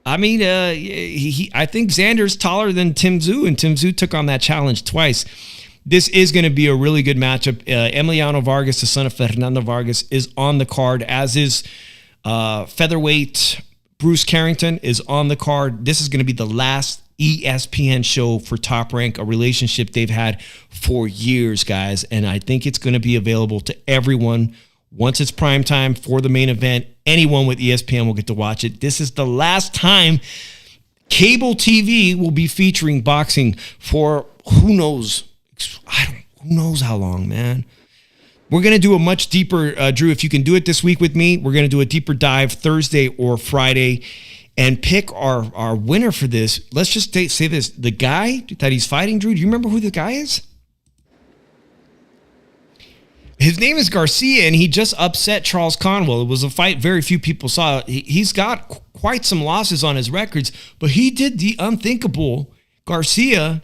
I mean, I think Xander's taller than Tim Tszyu, and Tim Tszyu took on that challenge twice. This is going to be a really good matchup. Emiliano Vargas, the son of Fernando Vargas, is on the card, as is featherweight Bruce Carrington is on the card. This is going to be the last ESPN show for Top Rank, a relationship they've had for years, guys, and I think it's going to be available to everyone. Once it's prime time for the main event, anyone with ESPN will get to watch it. This is the last time cable TV will be featuring boxing for who knows how long, man. We're going to do a much deeper, Drew, if you can do it this week with me, we're going to do a deeper dive Thursday or Friday and pick our winner for this. Let's just say this. The guy that he's fighting, Drew, do you remember who the guy is? His name is Garcia, and he just upset Charles Conwell. It was a fight very few people saw. He's got quite some losses on his records, but he did the unthinkable. Garcia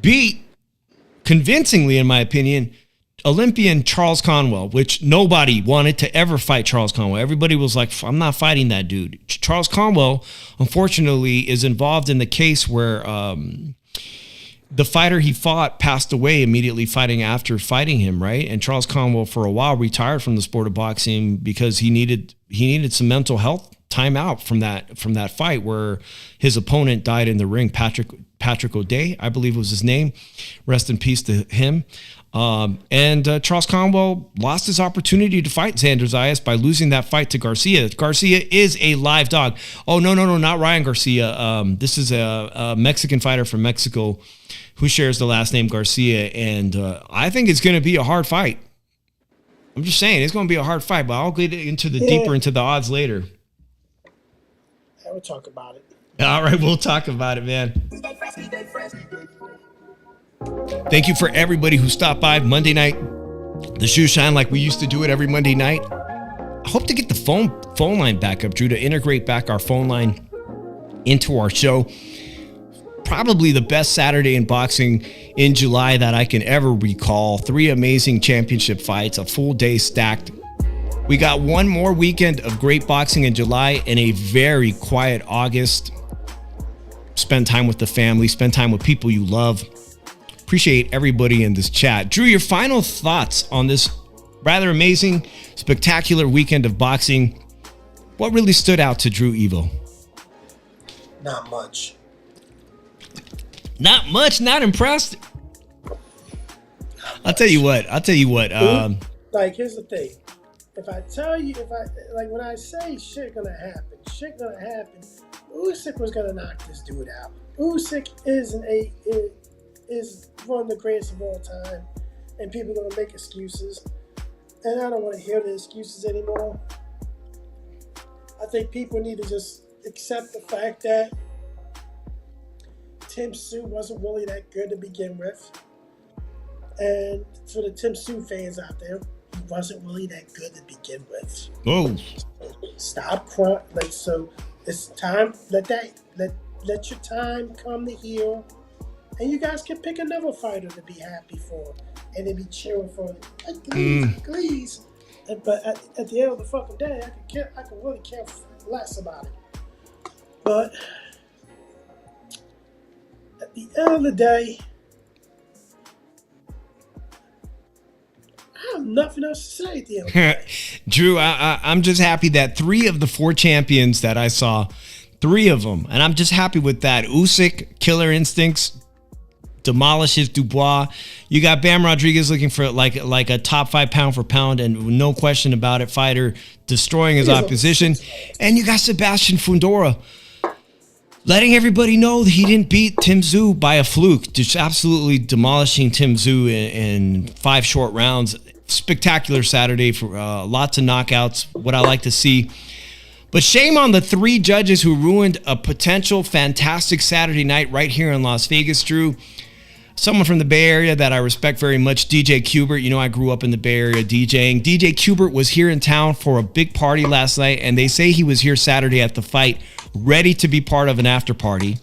beat, convincingly in my opinion, Olympian Charles Conwell, which nobody wanted to ever fight Charles Conwell. Everybody was like, I'm not fighting that dude. Charles Conwell, unfortunately, is involved in the case where the fighter he fought passed away immediately after fighting him, right? And Charles Conwell, for a while, retired from the sport of boxing because he needed some mental health time out from that fight where his opponent died in the ring. Patrick O'Day, I believe was his name. Rest in peace to him. And Charles Conwell lost his opportunity to fight Xander Zayas by losing that fight to Garcia. Garcia is a live dog. Oh, no, not Ryan Garcia. This is a Mexican fighter from Mexico who shares the last name Garcia. And I think it's going to be a hard fight. I'm just saying, it's going to be a hard fight, but I'll get deeper into the odds later. Yeah, we'll talk about it. All right, we'll talk about it, man. Thank you for everybody who stopped by Monday night. The Shoe Shine like we used to do it every Monday night. I hope to get the phone line back up, Drew, to integrate back our phone line into our show. Probably the best Saturday in boxing in July that I can ever recall. 3 amazing championship fights, a full day stacked. We got one more weekend of great boxing in July and a very quiet August. Spend time with the family, spend time with people you love. Appreciate everybody in this chat. Drew, your final thoughts on this rather amazing, spectacular weekend of boxing. What really stood out to Drew Evo? Not much. Not much? Not impressed? I'll tell you what. Like, here's the thing. If I tell you, when I say shit gonna happen, Usyk was gonna knock this dude out. Usyk is one of the greatest of all time, and people are gonna make excuses. And I don't want to hear the excuses anymore. I think people need to just accept the fact that Tszyu wasn't really that good to begin with. And for the Tszyu fans out there, he wasn't really that good to begin with. Oh. Stop crying. So it's time. Let your time come to heal. And you guys can pick another fighter to be happy for. And then be cheering for it. Please. But at the end of the fucking day, I can really care less about it. But at the end of the day, I have nothing else to say at the end of the day. Drew, I'm just happy that 3 of the 4 champions that I saw, 3 of them, and I'm just happy with that. Usyk, killer instincts, demolishes Dubois. You got Bam Rodriguez looking for like a top 5 pound for pound and no question about it fighter, destroying his opposition. And you got Sebastian Fundora letting everybody know that he didn't beat Tszyu by a fluke, just absolutely demolishing Tszyu in 5 short rounds. Spectacular Saturday for lots of knockouts, what I like to see. But shame on the 3 judges who ruined a potential fantastic Saturday night right here in Las Vegas, Drew. Someone from the Bay Area that I respect very much, DJ Kubert. You know, I grew up in the Bay Area DJing. DJ Kubert was here in town for a big party last night, and they say he was here Saturday at the fight, ready to be part of an after party.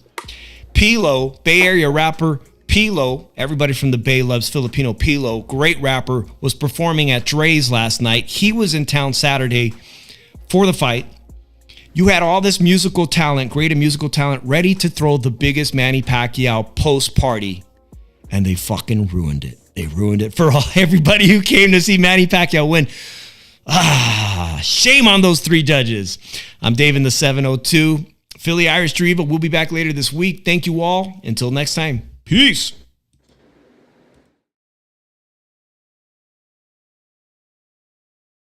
Pilo, Bay Area rapper Pilo, everybody from the Bay loves Filipino Pilo, great rapper, was performing at Dre's last night. He was in town Saturday for the fight. You had all this musical talent, great musical talent, ready to throw the biggest Manny Pacquiao post-party. And they fucking ruined it. They ruined it for everybody who came to see Manny Pacquiao win. Shame on those 3 judges. I'm Dave in the 702. Philly Irish Drew Evo. We'll be back later this week. Thank you all. Until next time. Peace.